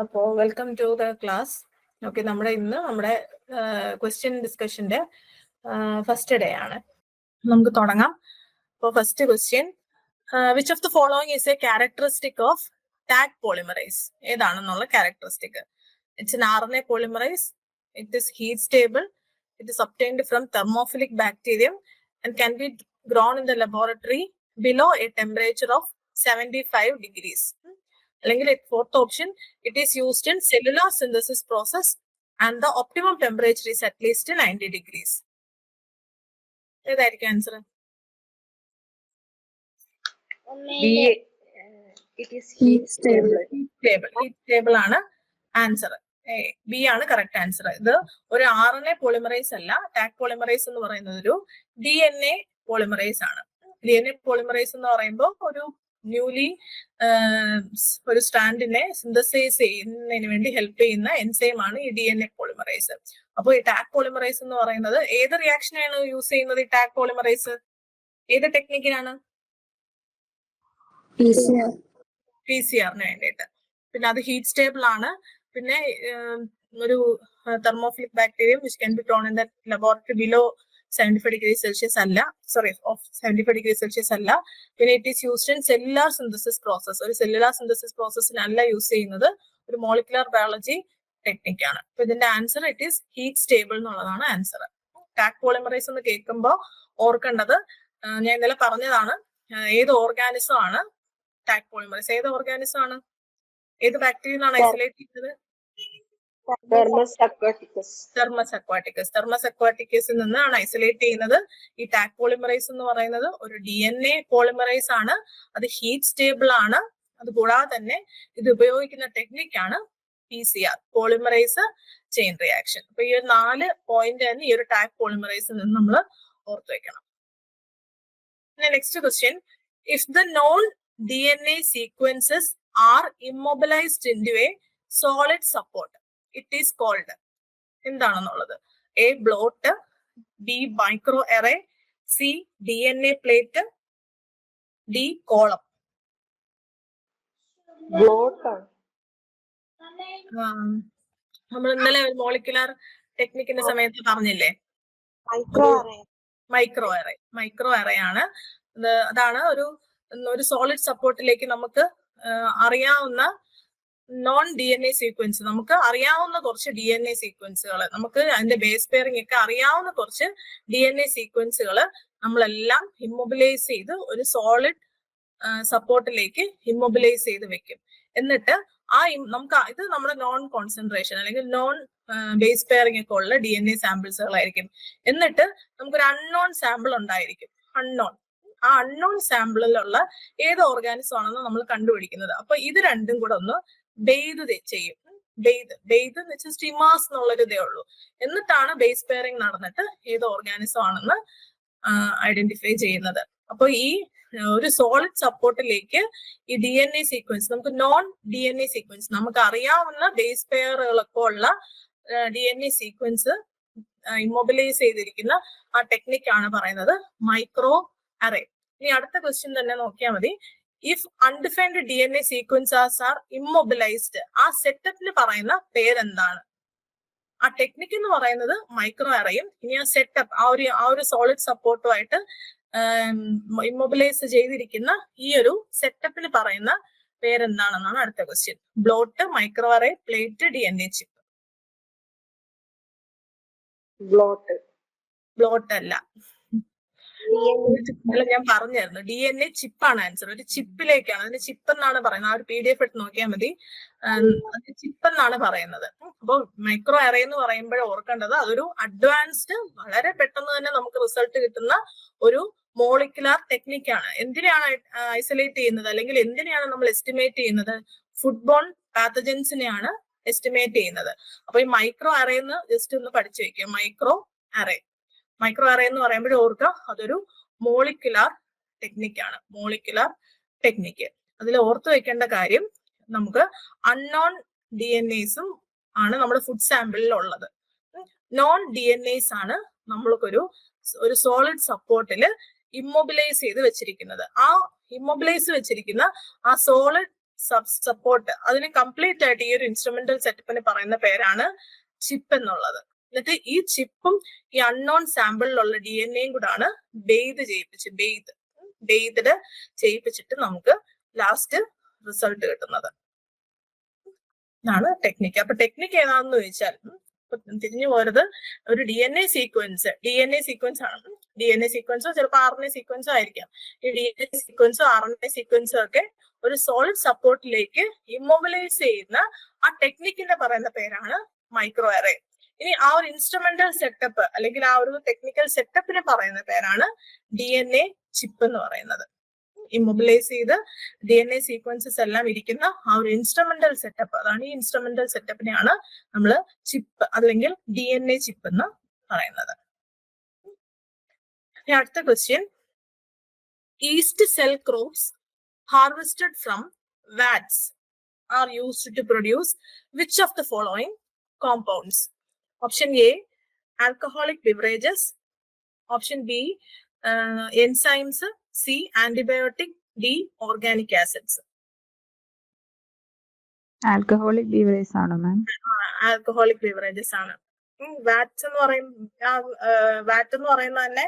അപ്പോൾ welcome to the class. Okay, നമ്മുടെ question ഡിസ്കഷന്റെ ഫസ്റ്റ് ഡേ ആണ്. നമുക്ക് തുടങ്ങാം. അപ്പോൾ first question, which of the following is a characteristic of Taq polymerase? ഏതാണെന്നുള്ള characteristic? It's an RNA polymerase. It is heat stable. It is obtained from thermophilic bacterium and can be grown in the laboratory below a temperature of 75 degrees. അല്ലെങ്കിൽ fourth option, it is used in cellular synthesis process and the optimum temperature is at least 90 degrees. ഏതായിരിക്കും answer? Heat stable ആണ് answer. B ആണ് correct answer. ഇത് ഒരു RNA polymerise അല്ല. Tag polymerise എന്ന് പറയുന്നത് ഒരു DNA പോളിമറൈസ് ആണ്. DNA പോളിമറൈസ് എന്ന് പറയുമ്പോൾ ഒരു ന്യൂലി ഒരു സ്റ്റാൻഡിനെ സിന്തസൈസ് ചെയ്യുന്നതിന് വേണ്ടി ഹെൽപ്പ് ചെയ്യുന്ന എൻസൈം ആണ് ഈ DNA പോളിമറൈസ്. അപ്പോൾ ഈ ടാഗ് പോളിമറൈസ് എന്ന് പറയുന്നത് ഏത് റിയാക്ഷനാണ് യൂസ് ചെയ്യുന്നത്? ഈ ടാഗ് പോളിമറൈസ് ഏത് ടെക്നിക്കിനാണ്? PCR-ന് വേണ്ടിയിട്ട്. പിന്നെ അത് ഹീറ്റ് സ്റ്റേബിൾ ആണ്. പിന്നെ ഒരു thermophilic bacterium which can be grown in the laboratory below 75 degrees Celsius അല്ല, 75 degrees Celsius അല്ല. പിന്നെ it is used in cellular synthesis process. ഒരു സെല്ലുലാർ സിന്തസിസ് പ്രോസസ്സിനല്ല യൂസ് ചെയ്യുന്നത്, ഒരു മോളിക്കുലർ ബയോളജി ടെക്നിക്കാണ്. അപ്പൊ ഇതിന്റെ answer it is heat stable എന്നുള്ളതാണ് answer. Tag polymerise എന്ന് കേൾക്കുമ്പോൾ ഓർക്കേണ്ടത്, ഞാൻ ഇന്നലെ പറഞ്ഞതാണ്, ഏത് ഓർഗാനിസം ആണ് ടാഗ് പോളിമറൈസ്? ഏത് ഓർഗാനിസം ആണ്? ഏത് ബാക്ടീരിയയിലാണ് ഐസൊലേറ്റ് ചെയ്യുന്നത്? തെർമസ് അക്വാറ്റിക്കസിൽ നിന്നാണ് ഐസൊലേറ്റ് ചെയ്യുന്നത്. ഈ ടാഗ് പോളിമറൈസ് എന്ന് പറയുന്നത് ഒരു DNA പോളിമറൈസ് ആണ്. അത് ഹീറ്റ് സ്റ്റേബിൾ ആണ്. അതുകൂടാതെ തന്നെ ഇത് ഉപയോഗിക്കുന്ന ടെക്നിക്കാണ് PCR, പോളിമറൈസ് ചെയിൻ റിയാക്ഷൻ. അപ്പൊ ഈ ഒരു 4 പോയിന്റ് തന്നെ ഈ ഒരു ടാഗ് പോളിമറൈസിൽ നിന്ന് നമ്മൾ ഓർത്തു വെക്കണം. Next question, if the non DNA sequences are immobilized into a solid support, it is called എന്താണെന്നുള്ളത്? A blot, B micro array, C DNA plate, D column. നമ്മൾ ഇന്നലെ മോളിക്കുലർ ടെക്നിക്കിന്റെ സമയത്ത് പറഞ്ഞില്ലേ, മൈക്രോ അറേ ആണ്. അതാണ് ഒരു സോളിഡ് സപ്പോർട്ടിലേക്ക് നമുക്ക് അറിയാവുന്ന നോൺ DNA സീക്വൻസ്, നമുക്ക് അറിയാവുന്ന കുറച്ച് DNA സീക്വൻസുകൾ, നമുക്ക് അതിന്റെ ബേസ് പെയറിംഗ് ഒക്കെ അറിയാവുന്ന കുറച്ച് DNA സീക്വൻസുകൾ നമ്മളെല്ലാം ഇമ്മൊബിലൈസ് ചെയ്ത് ഒരു സോളിഡ് സപ്പോർട്ടിലേക്ക് ഇമ്മൊബിലൈസ് ചെയ്ത് വെക്കും. എന്നിട്ട് നമുക്ക് ഇത് നമ്മുടെ നോൺ കോൺസെൻട്രേഷൻ അല്ലെങ്കിൽ നോൺ ബേസ് പെയറിംഗ് ഒക്കെ ഉള്ള DNA സാമ്പിൾസുകളായിരിക്കും. എന്നിട്ട് നമുക്കൊരു അൺനോൺ സാമ്പിൾ ഉണ്ടായിരിക്കും. ആ അൺനോൺ സാമ്പിളിലുള്ള ഏത് ഓർഗാനിസം ആണെന്ന് നമ്മൾ കണ്ടുപിടിക്കുന്നത്. അപ്പൊ ഇത് രണ്ടും കൂടെ ഒന്ന് ബെയ്ത് ചെയ്യും. ബെയ്ത് എന്ന് വെച്ചാൽ സ്റ്റിമാസ് എന്നുള്ളൊരു ഇതേ ഉള്ളൂ. എന്നിട്ടാണ് ബേസ് പെയറിംഗ് നടന്നിട്ട് ഏത് ഓർഗാനിസം ആണെന്ന് ഐഡന്റിഫൈ ചെയ്യുന്നത്. അപ്പൊ ഈ ഒരു സോളിഡ് സപ്പോർട്ടിലേക്ക് ഈ DNA സീക്വൻസ്, നമുക്ക് നോൺ DNA സീക്വൻസ്, നമുക്ക് അറിയാവുന്ന ബേസ് പെയറുകളൊക്കെ ഉള്ള DNA സീക്വൻസ് ഇമ്മൊബിലൈസ് ചെയ്തിരിക്കുന്ന ആ ടെക്നിക്കാണ് പറയുന്നത് മൈക്രോ അറേ. ഇനി അടുത്ത ക്വസ്റ്റ്യൻ തന്നെ നോക്കിയാൽ മതി. If undefined DNA sequences are immobilized, ആ സെറ്റപ്പിന് പറയുന്ന പേരെന്താണ്? ആ ടെക്നിക് എന്ന് പറയുന്നത് മൈക്രോ അറേയും ഇനി ആ സെറ്റപ്പ് ആ ഒരു സോളിഡ് സപ്പോർട്ടുമായിട്ട് ഇമ്മൊബിലൈസ് ചെയ്തിരിക്കുന്ന ഈ ഒരു സെറ്റപ്പിന് പറയുന്ന പേരെന്താണെന്നാണ് അടുത്ത question. Blot, micro array, plate, DNA chip. Blot അല്ല, ഞാൻ പറഞ്ഞായിരുന്നു DNA ചിപ്പാണ് ആൻസർ. ഒരു ചിപ്പിലേക്കാണ്, അതിന് ചിപ്പ് എന്നാണ് പറയുന്നത്. ആ ഒരു PDF എടുത്ത് നോക്കിയാൽ മതി, അത് ചിപ്പ് എന്നാണ് പറയുന്നത്. അപ്പോൾ മൈക്രോ അറേ എന്ന് പറയുമ്പോൾ ഓർക്കേണ്ടത് അതൊരു അഡ്വാൻസ്ഡ്, വളരെ പെട്ടെന്ന് തന്നെ നമുക്ക് റിസൾട്ട് കിട്ടുന്ന ഒരു മോളിക്കുലാർ ടെക്നിക്കാണ്. എന്തിനാണ് ഐസൊലേറ്റ് ചെയ്യുന്നത് അല്ലെങ്കിൽ എന്തിനാണ് നമ്മൾ എസ്റ്റിമേറ്റ് ചെയ്യുന്നത്? ഫുഡ്ബോൺ പാത്തജൻസിനെയാണ് എസ്റ്റിമേറ്റ് ചെയ്യുന്നത്. അപ്പൊ ഈ മൈക്രോ അറേ എന്ന് ജസ്റ്റ് ഒന്ന് പഠിച്ചു വെക്കുക. മൈക്രോ അറേ എന്ന് പറയുമ്പോൾ ഓർക്കുക അതൊരു മോളിക്കുലാർ ടെക്നിക്കാണ്. Molecular technique. അതിൽ ഓർത്തു വെക്കേണ്ട കാര്യം, നമുക്ക് അൺനോൺ DNAസും ആണ് നമ്മുടെ ഫുഡ് സാമ്പിളിൽ ഉള്ളത്. നോൺ DNAs ആണ് നമ്മൾക്കൊരു സോളിഡ് സപ്പോർട്ടിൽ ഇമ്മൊബിലൈസ് ചെയ്ത് വെച്ചിരിക്കുന്നത്. ആ ഇമ്മൊബിലൈസ് വെച്ചിരിക്കുന്ന ആ സോളിഡ് സപ്പോർട്ട്, അതിന് കംപ്ലീറ്റ് ആയിട്ട് ഈ ഒരു ഇൻസ്ട്രുമെന്റൽ സെറ്റപ്പിന് പറയുന്ന പേരാണ് ചിപ്പ് എന്നുള്ളത്. എന്നിട്ട് ഈ ചിപ്പും ഈ അൺനോൺ സാമ്പിളിലുള്ള DNA കൂടാണ് ബെയ്ത് ചെയ്യിപ്പിച്ചിട്ട് നമുക്ക് ലാസ്റ്റ് റിസൾട്ട് കിട്ടുന്നത്. ഇതാണ് ടെക്നിക്ക്. അപ്പൊ ടെക്നിക്ക് ഏതാണെന്ന് ചോദിച്ചാൽ തിരിഞ്ഞു പോരുത്, ഒരു DNA സീക്വൻസ് ആണ്. DNA സീക്വൻസോ ചിലപ്പോൾ RNA സീക്വൻസോ ആയിരിക്കാം. ഈ DNA സീക്വൻസോ RNA സീക്വൻസോ ഒക്കെ ഒരു സോളിഡ് സപ്പോർട്ടിലേക്ക് ഇമ്മൊബിലൈസ് ചെയ്യുന്ന ആ ടെക്നിക്കിന്റെ പറയുന്ന പേരാണ് മൈക്രോ അറേ. ഇനി ആ ഒരു ഇൻസ്ട്രുമെന്റൽ സെറ്റപ്പ് അല്ലെങ്കിൽ ആ ഒരു ടെക്നിക്കൽ സെറ്റപ്പിന് പറയുന്ന പേരാണ് DNA ചിപ്പ് എന്ന് പറയുന്നത്. ഇമ്മൊബിലൈസ് ചെയ്ത് DNA സീക്വൻസസ് എല്ലാം ഇരിക്കുന്ന ആ ഒരു ഇൻസ്ട്രുമെന്റൽ സെറ്റപ്പ്, അതാണ് ഈ ഇൻസ്ട്രുമെന്റൽ സെറ്റപ്പിനെയാണ് നമ്മൾ ചിപ്പ് അല്ലെങ്കിൽ DNA ചിപ്പ് എന്ന് പറയുന്നത്. അടുത്ത question, east cell crops harvested from vats are used to produce which of the following compounds? Option A, alcoholic beverages. Option B, enzymes. C, antibiotic. D, organic acids. Alcoholic beverages ആണോ മാം? Alcoholic beverages ആണ്. വാറ്റ് എന്ന് പറയുന്നത് തന്നെ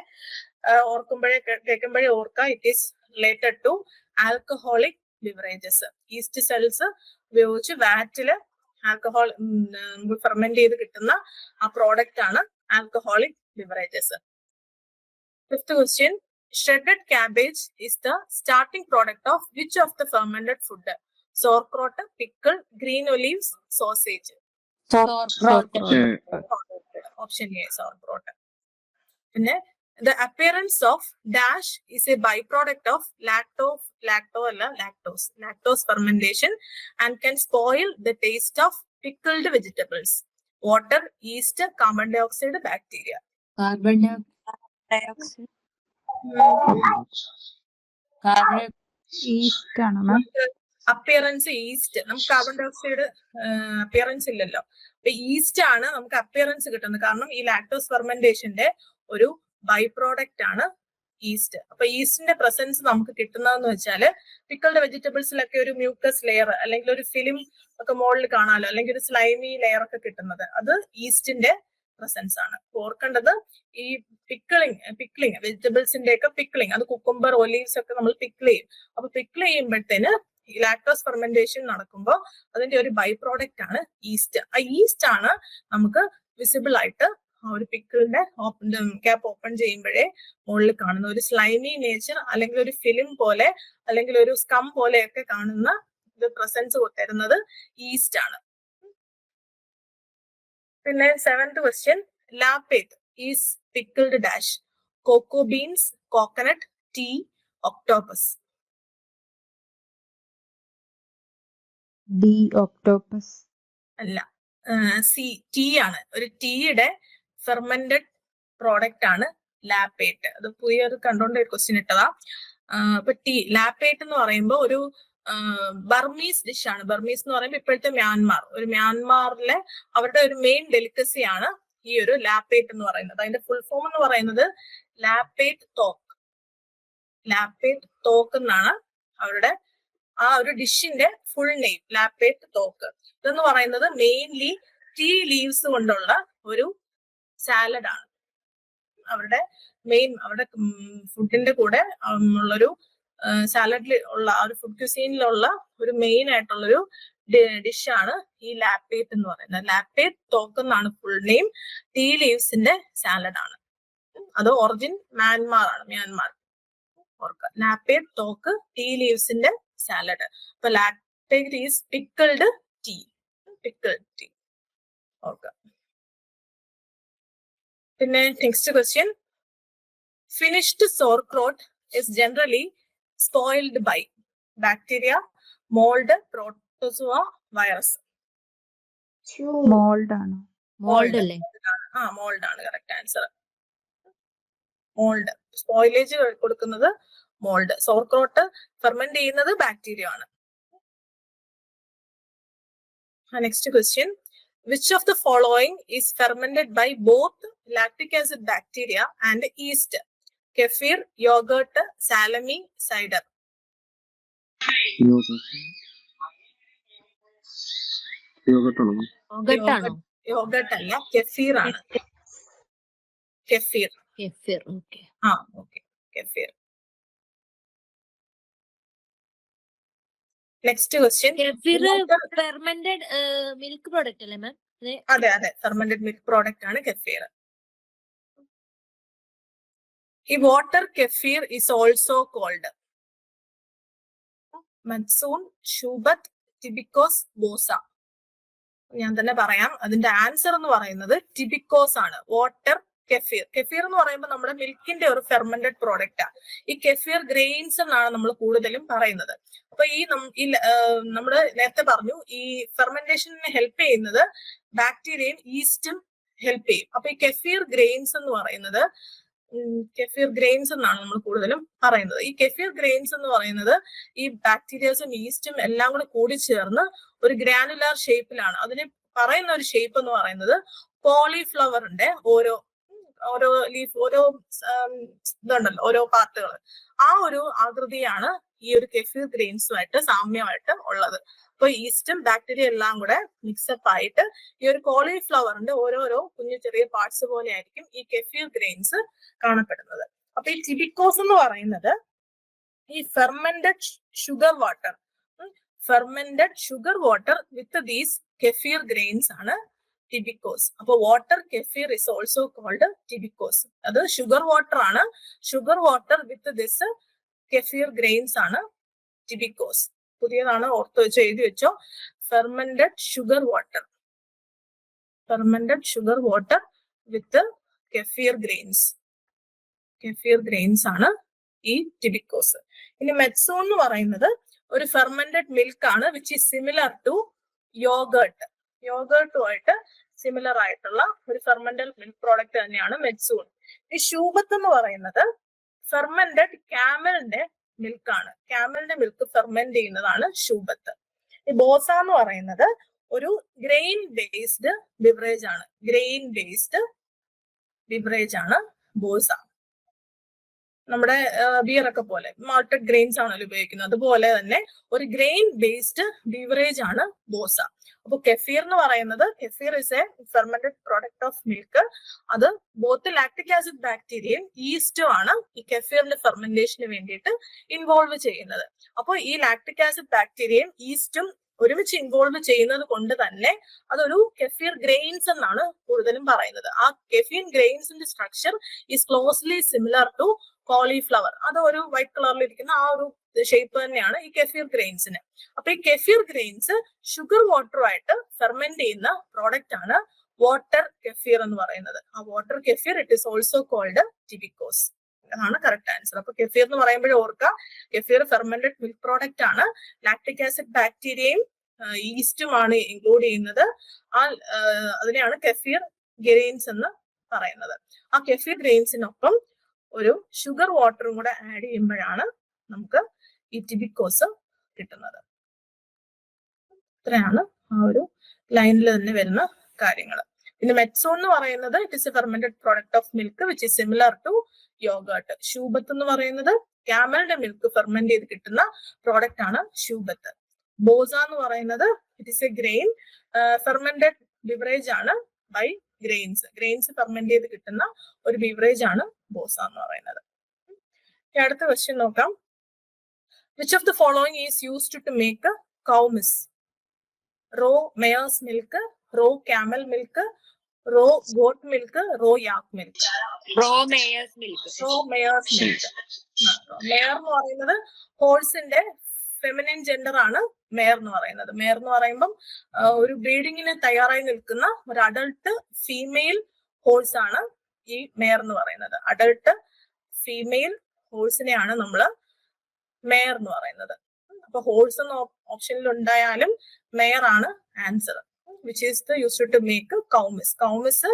കേൾക്കുമ്പോഴേ ഓർക്കുക, it is related to alcoholic beverages. Yeast cells ഉപയോഗിച്ച് വാറ്റില് alcohol ferment ചെയ്ത് കിട്ടുന്ന ആ പ്രോഡക്റ്റ് ആണ് alcoholic beverages. Fifth question, shredded cabbage is the starting product of which of the fermented food? Sauerkraut, pickle, green olives, sausage. Option A, sauerkraut. The appearance of dash is a byproduct of lactose fermentation and can spoil the taste of pickled vegetables. Water, yeast, carbon dioxide, bacteria. Carbon dioxide. Yeast ആണോ ma'am? Appearance yeast. നമുക്ക് carbon dioxide appearance ഇല്ലല്ലോ, അപ്പൊ east ആണ് നമുക്ക് appearance കിട്ടുന്നത്. കാരണം ഈ lactose ഫെർമെന്റേഷന്റെ ഒരു ബൈ പ്രോഡക്റ്റ് ആണ് ഈസ്റ്റ്. അപ്പൊ ഈസ്റ്റിന്റെ പ്രസൻസ് നമുക്ക് കിട്ടുന്നതെന്ന് വെച്ചാല് പിക്കിൾഡ് വെജിറ്റബിൾസിലൊക്കെ ഒരു മ്യൂക്കസ് ലെയർ അല്ലെങ്കിൽ ഒരു ഫിലിം ഒക്കെ മുകളിൽ കാണാലോ, അല്ലെങ്കിൽ ഒരു സ്ലൈമി ലെയർ ഒക്കെ കിട്ടുന്നത്, അത് ഈസ്റ്റിന്റെ പ്രസൻസ് ആണ്. ഓർക്കേണ്ടത് ഈ പിക്ലിങ് വെജിറ്റബിൾസിന്റെ ഒക്കെ പിക്ലിങ്, അത് കുക്കുംബർ, ഒലീവ്സ് ഒക്കെ നമ്മൾ പിക്കിൾ ചെയ്യും. അപ്പൊ പിക്കിൾ ചെയ്യുമ്പോഴത്തേന് ഈ ലാക്ടോസ് ഫെർമെന്റേഷൻ നടക്കുമ്പോൾ അതിന്റെ ഒരു ബൈ പ്രോഡക്റ്റ് ആണ് ഈസ്റ്റ്. ആ ഈസ്റ്റ് ആണ് നമുക്ക് വിസിബിൾ ആയിട്ട് ആ ഒരു പിക്കിളിന്റെ ക്യാപ്പ് ഓപ്പൺ ചെയ്യുമ്പോഴേ മുകളിൽ കാണുന്ന ഒരു സ്ലൈമി നേച്ചർ, അല്ലെങ്കിൽ ഒരു ഫിലിം പോലെ, അല്ലെങ്കിൽ ഒരു സ്കം പോലെയൊക്കെ കാണുന്ന ഇത് പ്രസൻസ് തരുന്നത് ഈസ്റ്റ് ആണ്. പിന്നെ 7th question, lahpet is pickled dash, cocoa beans, coconut, tea, octopus. D, octopus. അല്ല, സി, ടീ ആണ്. ഒരു ടീയുടെ ഫെർമെന്റഡ് പ്രോഡക്റ്റ് ആണ് ലാപ്പേറ്റ്. അത് പുതിയ ഒരു കണ്ടോണ്ട് ക്വസ്റ്റ്യൻ ഇട്ടതാ. അപ്പൊ ലാപ്പേറ്റ് എന്ന് പറയുമ്പോൾ ഒരു ബർമീസ് ഡിഷ് ആണ്. ബർമീസ് എന്ന് പറയുമ്പോൾ ഇപ്പോഴത്തെ മ്യാൻമാറിലെ അവരുടെ ഒരു മെയിൻ ഡെലിക്കസി ആണ് ഈ ഒരു ലാപ്പേറ്റ് എന്ന് പറയുന്നത്. അതിന്റെ ഫുൾ ഫോം എന്ന് പറയുന്നത് ലാപ്പേറ്റ് തോക്ക് എന്നാണ് അവരുടെ ആ ഒരു ഡിഷിന്റെ ഫുൾ നെയിം, ലാപ്പേറ്റ് തോക്ക്. ഇതെന്ന് പറയുന്നത് മെയിൻലി ടീ ലീവ്സ് കൊണ്ടുള്ള ഒരു സാലഡ് ആണ്. അവരുടെ ഫുഡിന്റെ കൂടെ ഉള്ളൊരു സാലഡിൽ ഉള്ള ആ ഒരു ഫുഡ് ക്യൂസീനിലുള്ള ഒരു മെയിൻ ആയിട്ടുള്ളൊരു ഡിഷാണ് ഈ ലാപ്പേറ്റ് എന്ന് പറയുന്നത്. ലാപ്പേറ്റ് തോക്ക് എന്നാണ് ഫുൾ നെയിം. ടീ ലീവ്സിന്റെ സാലഡ് ആണ്. അത് ഒറിജിൻ മ്യാൻമാർ. ഓർക്കുക, ലാപ്പേറ്റ് തോക്ക്, ടീ ലീവ്സിന്റെ സാലഡ്. അപ്പൊ ലാപ്പേറ്റ് ഈസ് പിക്കിൾഡ് ടീ. ഓർക്കുക. പിന്നെ next question, finished sauerkraut is generally spoiled by bacteria, mold, protozoa, virus. Mould ആണോ? മോൾഡ് അല്ലേ? മോൾഡ് ആണ് കറക്റ്റ് ആൻസർ. മോൾഡ്, സ്പോയിലേജ് കൊടുക്കുന്നത് മോൾഡ്. സോർക്രോട്ട് ഫെർമെന്റ് ചെയ്യുന്നത് ബാക്ടീരിയ ആണ്. Next question, which of the following is fermented by both lactic acid bacteria and yeast? Kefir, yogurt, salami, cider. യോഗട്ടാണോ? Yogurt അല്ല, kefir ആണ്. Kefir. Kefir. Okay. Okay, kefir. Next question. Kefir fermented milk product അല്ലേ ma'am? അതെ, fermented milk product ആണ് kefir. ഈ water kefir is also called matzoon, shubat, tibicos, boza. ഞാൻ തന്നെ പറയാം. അതിന്റെ ആൻസർ എന്ന് പറയുന്നത് ടിബിക്കോസ് ആണ്. Water kefir. കെഫീർ എന്ന് പറയുമ്പോൾ നമ്മുടെ മിൽക്കിന്റെ ഒരു ഫെർമെന്റഡ് പ്രോഡക്റ്റ് ആണ്. ഈ കെഫീർ ഗ്രെയിൻസ് എന്നാണ് നമ്മൾ കൂടുതലും പറയുന്നത്. അപ്പൊ നമ്മള് നേരത്തെ പറഞ്ഞു, ഈ ഫെർമെന്റേഷനെ ഹെൽപ്പ് ചെയ്യുന്നത് ബാക്ടീരിയയും ഈസ്റ്റും ഹെൽപ്പ് ചെയ്യും. അപ്പൊ ഈ കെഫീർ ഗ്രെയിൻസ് എന്ന് പറയുന്നത് കെഫീർ ഗ്രെയിൻസ് എന്നാണ് നമ്മൾ കൂടുതലും പറയുന്നത്. ഈ കെഫീർ ഗ്രെയിൻസ് എന്ന് പറയുന്നത് ഈ ബാക്ടീരിയസും ഈസ്റ്റും എല്ലാം കൂടെ കൂടി ചേർന്ന് ഒരു ഗ്രാനുലാർ ഷേപ്പിലാണ്. അതിന് പറയുന്ന ഒരു ഷേപ്പ് എന്ന് പറയുന്നത് കോളിഫ്ലവറിന്റെ ഓരോ ലീഫ്, ഓരോ ഇതുണ്ടല്ലോ, ഓരോ പാർട്ടുകൾ, ആ ഒരു ആകൃതിയാണ് ഈ ഒരു കെഫീർ ഗ്രെയിൻസുമായിട്ട് സാമ്യമായിട്ട് ഉള്ളത്. അപ്പൊ ഈസ്റ്റും ബാക്ടീരിയ എല്ലാം കൂടെ മിക്സപ്പ് ആയിട്ട് ഈ ഒരു കോളിഫ്ലവറിന്റെ ഓരോരോ കുഞ്ഞു ചെറിയ പാർട്സ് പോലെ ആയിരിക്കും ഈ കെഫീർ ഗ്രെയിൻസ് കാണപ്പെടുന്നത്. അപ്പൊ ഈ ടിബിക്കോസ് എന്ന് പറയുന്നത് ഈ fermented sugar water with these kefir grains ആണ് ടിബിക്കോസ്. അപ്പൊ water kefir is also called tibicos. അത് ഷുഗർ വാട്ടർ ആണ്. Sugar water with this kefir grains ആണ് ടിബിക്കോസ്. പുതിയതാണ്, ഓർത്ത് വെച്ചോ, എഴുതി വെച്ചോ. Fermented sugar water with kefir grains ആണ് ഈ ടിബിക്കോസ്. ഇനി മെറ്റ്സൂൺ എന്ന് പറയുന്നത് ഒരു ഫെർമെന്റഡ് മിൽക്ക് ആണ്, വിച്ച് ഈസ് സിമിലർ ടു യോഗേർട്ടുമായിട്ട് സിമിലർ ആയിട്ടുള്ള ഒരു ഫെർമെന്റഡ് മിൽക്ക് പ്രോഡക്റ്റ് തന്നെയാണ് മെറ്റ്സൂൺ. ഈ ഷൂബത്ത് എന്ന് പറയുന്നത് ഫെർമെന്റഡ് ക്യാമലിന്റെ മിൽക്ക് ആണ്. ക്യാമലിന്റെ മിൽക്ക് ഫെർമെന്റ് ചെയ്യുന്നതാണ് ഷൂബത്ത്. ഈ ബോസ എന്ന് പറയുന്നത് ഒരു ഗ്രെയിൻ ബേസ്ഡ് ബിവറേജ് ആണ് ബോസ. നമ്മുടെ ബിയർ ഒക്കെ പോലെ മാൾട്ടഡ് ഗ്രെയിൻസ് ആണല്ലോ ഉപയോഗിക്കുന്നത്, അതുപോലെ തന്നെ ഒരു ഗ്രെയിൻ ബേസ്ഡ് ബിവറേജ് ആണ് ബോസ. അപ്പൊ കെഫീർ എന്ന് പറയുന്നത്, kefir is a fermented product of milk. അത് ബോത്ത് ലാക്ടിക് ആസിഡ് ബാക്ടീരിയയും ഈസ്റ്റും ആണ് ഈ കെഫീറിന്റെ ഫെർമെന്റേഷന് വേണ്ടിയിട്ട് ഇൻവോൾവ് ചെയ്യുന്നത്. അപ്പോൾ ഈ ലാക്ടിക് ആസിഡ് ബാക്ടീരിയയും ഈസ്റ്റും ഒരുമിച്ച് ഇൻവോൾവ് ചെയ്യുന്നത് കൊണ്ട് തന്നെ അതൊരു കെഫീർ ഗ്രെയിൻസ് എന്നാണ് കൂടുതലും പറയുന്നത്. ആ കെഫീർ ഗ്രെയിൻസിന്റെ structure is closely similar to cauliflower. അത് ഒരു വൈറ്റ് കളറിൽ ഇരിക്കുന്ന ആ ഒരു ഷേപ്പ് തന്നെയാണ് ഈ കെഫീർ ഗ്രെയിൻസിന്. അപ്പൊ ഈ കെഫീർ ഗ്രെയിൻസ് ഷുഗർ വാട്ടറുമായിട്ട് ഫെർമെന്റ് ചെയ്യുന്ന പ്രോഡക്റ്റ് ആണ് വാട്ടർ കെഫീർ എന്ന് പറയുന്നത്. ആ water kefir it is also called tibicos. അതാണ് കറക്റ്റ് ആൻസർ. അപ്പൊ കെഫീർ എന്ന് പറയുമ്പോഴേ ഓർക്കുക, കെഫീർ ഫെർമെന്റഡ് മിൽക്ക് പ്രോഡക്റ്റ് ആണ്. ലാക്ടിക് ആസിഡ് ബാക്ടീരിയയും ഈസ്റ്റുമാണ് ഇൻക്ലൂഡ് ചെയ്യുന്നത്. അതിനെയാണ് കെഫീർ ഗ്രെയിൻസ് എന്ന് പറയുന്നത്. ആ കെഫീർ ഗ്രെയിൻസിനൊപ്പം ഒരു ഷുഗർ വാട്ടറും കൂടെ ആഡ് ചെയ്യുമ്പോഴാണ് നമുക്ക് ഈ ടിബിക്കോസ് കിട്ടുന്നത്. ഇത്രയാണ് ആ ഒരു ലൈനിൽ തന്നെ വരുന്ന കാര്യങ്ങൾ. പിന്നെ മെറ്റ്സൂൺ എന്ന് പറയുന്നത് it is a fermented product of milk which is similar to yogurt. Shubat എന്ന് പറയുന്നത് ക്യാമലിന്റെ മിൽക്ക് ഫെർമെന്റ് ചെയ്ത് കിട്ടുന്ന പ്രോഡക്റ്റ് ആണ് ഷൂബത്ത്. ബോസ എന്ന് പറയുന്നത് it is A grain fermented beverage ആണ് ബൈ ഗ്രെയിൻസ് ഫെർമെന്റ് ചെയ്ത് കിട്ടുന്ന ഒരു ബിവറേജ് ആണ് ബോസ എന്ന് പറയുന്നത്. അടുത്ത ക്വസ്റ്റ്യൻ നോക്കാം. Which of the following is used to make koumiss? Raw mare's milk, raw camel milk, raw goat milk, raw yak milk. Mare's milk. Mare എന്ന് പറയുന്നത് ഹോഴ്സിന്റെ ഫെമിനിൻ ജെൻഡർ ആണ് മെയർ എന്ന് പറയുന്നത്. മെയർ എന്ന് പറയുമ്പം ഒരു ബ്രീഡിങ്ങിന് തയ്യാറായി നിൽക്കുന്ന ഒരു അഡൾട്ട് ഫീമെയിൽ ഹോഴ്സ് ആണ് ഈ മെയർ എന്ന് പറയുന്നത്. അഡൾട്ട് ഫീമെയിൽ ഹോഴ്സിനെയാണ് നമ്മൾ മെയർ എന്ന് പറയുന്നത്. അപ്പൊ ഹോഴ്സ് എന്ന ഓപ്ഷനിൽ ഉണ്ടായാലും മെയർ ആണ് answer, which is the used to make koumiss. Koumiss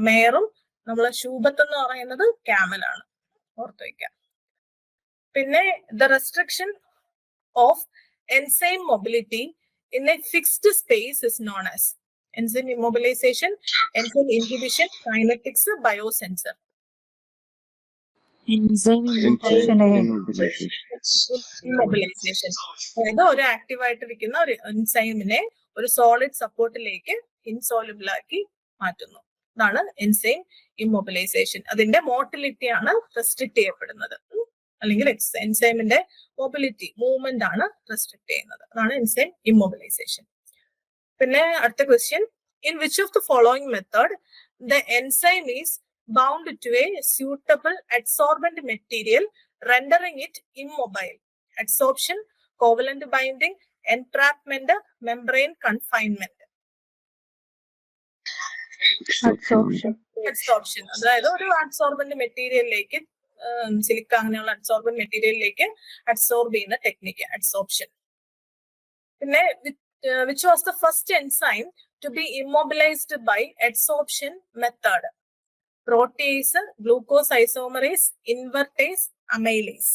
മെയറും നമ്മളെ ഷൂബത്ത് എന്ന് പറയുന്നത് ക്യാമലാണ്, ഓർത്ത് വയ്ക്കാം. പിന്നെ the restriction of enzyme mobility in a fixed space is known as enzyme immobilization, enzyme inhibition, kinetics, biosensor. Immobilisation അതായത് ഒരു ആക്റ്റീവ് ആയിട്ടിരിക്കുന്ന ഒരു എൻസൈമിനെ ഒരു സോളിഡ് സപ്പോർട്ടിലേക്ക് ഇൻസോൾയുബിൾ ആക്കി മാറ്റുന്നു. ഇതാണ് എൻസൈം ഇമ്മൊബിലൈസേഷൻ. അതിന്റെ മോട്ടിലിറ്റി ആണ് റെസ്ട്രിക്ട് ചെയ്യപ്പെടുന്നത്, അല്ലെങ്കിൽ എൻസൈമിന്റെ മൊബിലിറ്റി മൂവ്മെന്റ് ആണ് റെസ്ട്രിക്ട് ചെയ്യുന്നത്. അതാണ് എൻസൈം ഇമ്മൊബിലൈസേഷൻ. പിന്നെ അടുത്ത question, in which of the following method the enzyme is bound to a suitable adsorbent material, rendering it immobile? Adsorption, covalent binding, entrapment, membrane confinement. Adsorption അതായത് ഒരു adsorbent മെറ്റീരിയലിലേക്ക്, silica അങ്ങനെയുള്ള adsorbent മെറ്റീരിയലിലേക്ക് adsorb ചെയ്യുന്ന technique adsorption. പിന്നെ which was the first enzyme to be immobilized by adsorption method? Protease, glucose isomerase, invertase, amylase.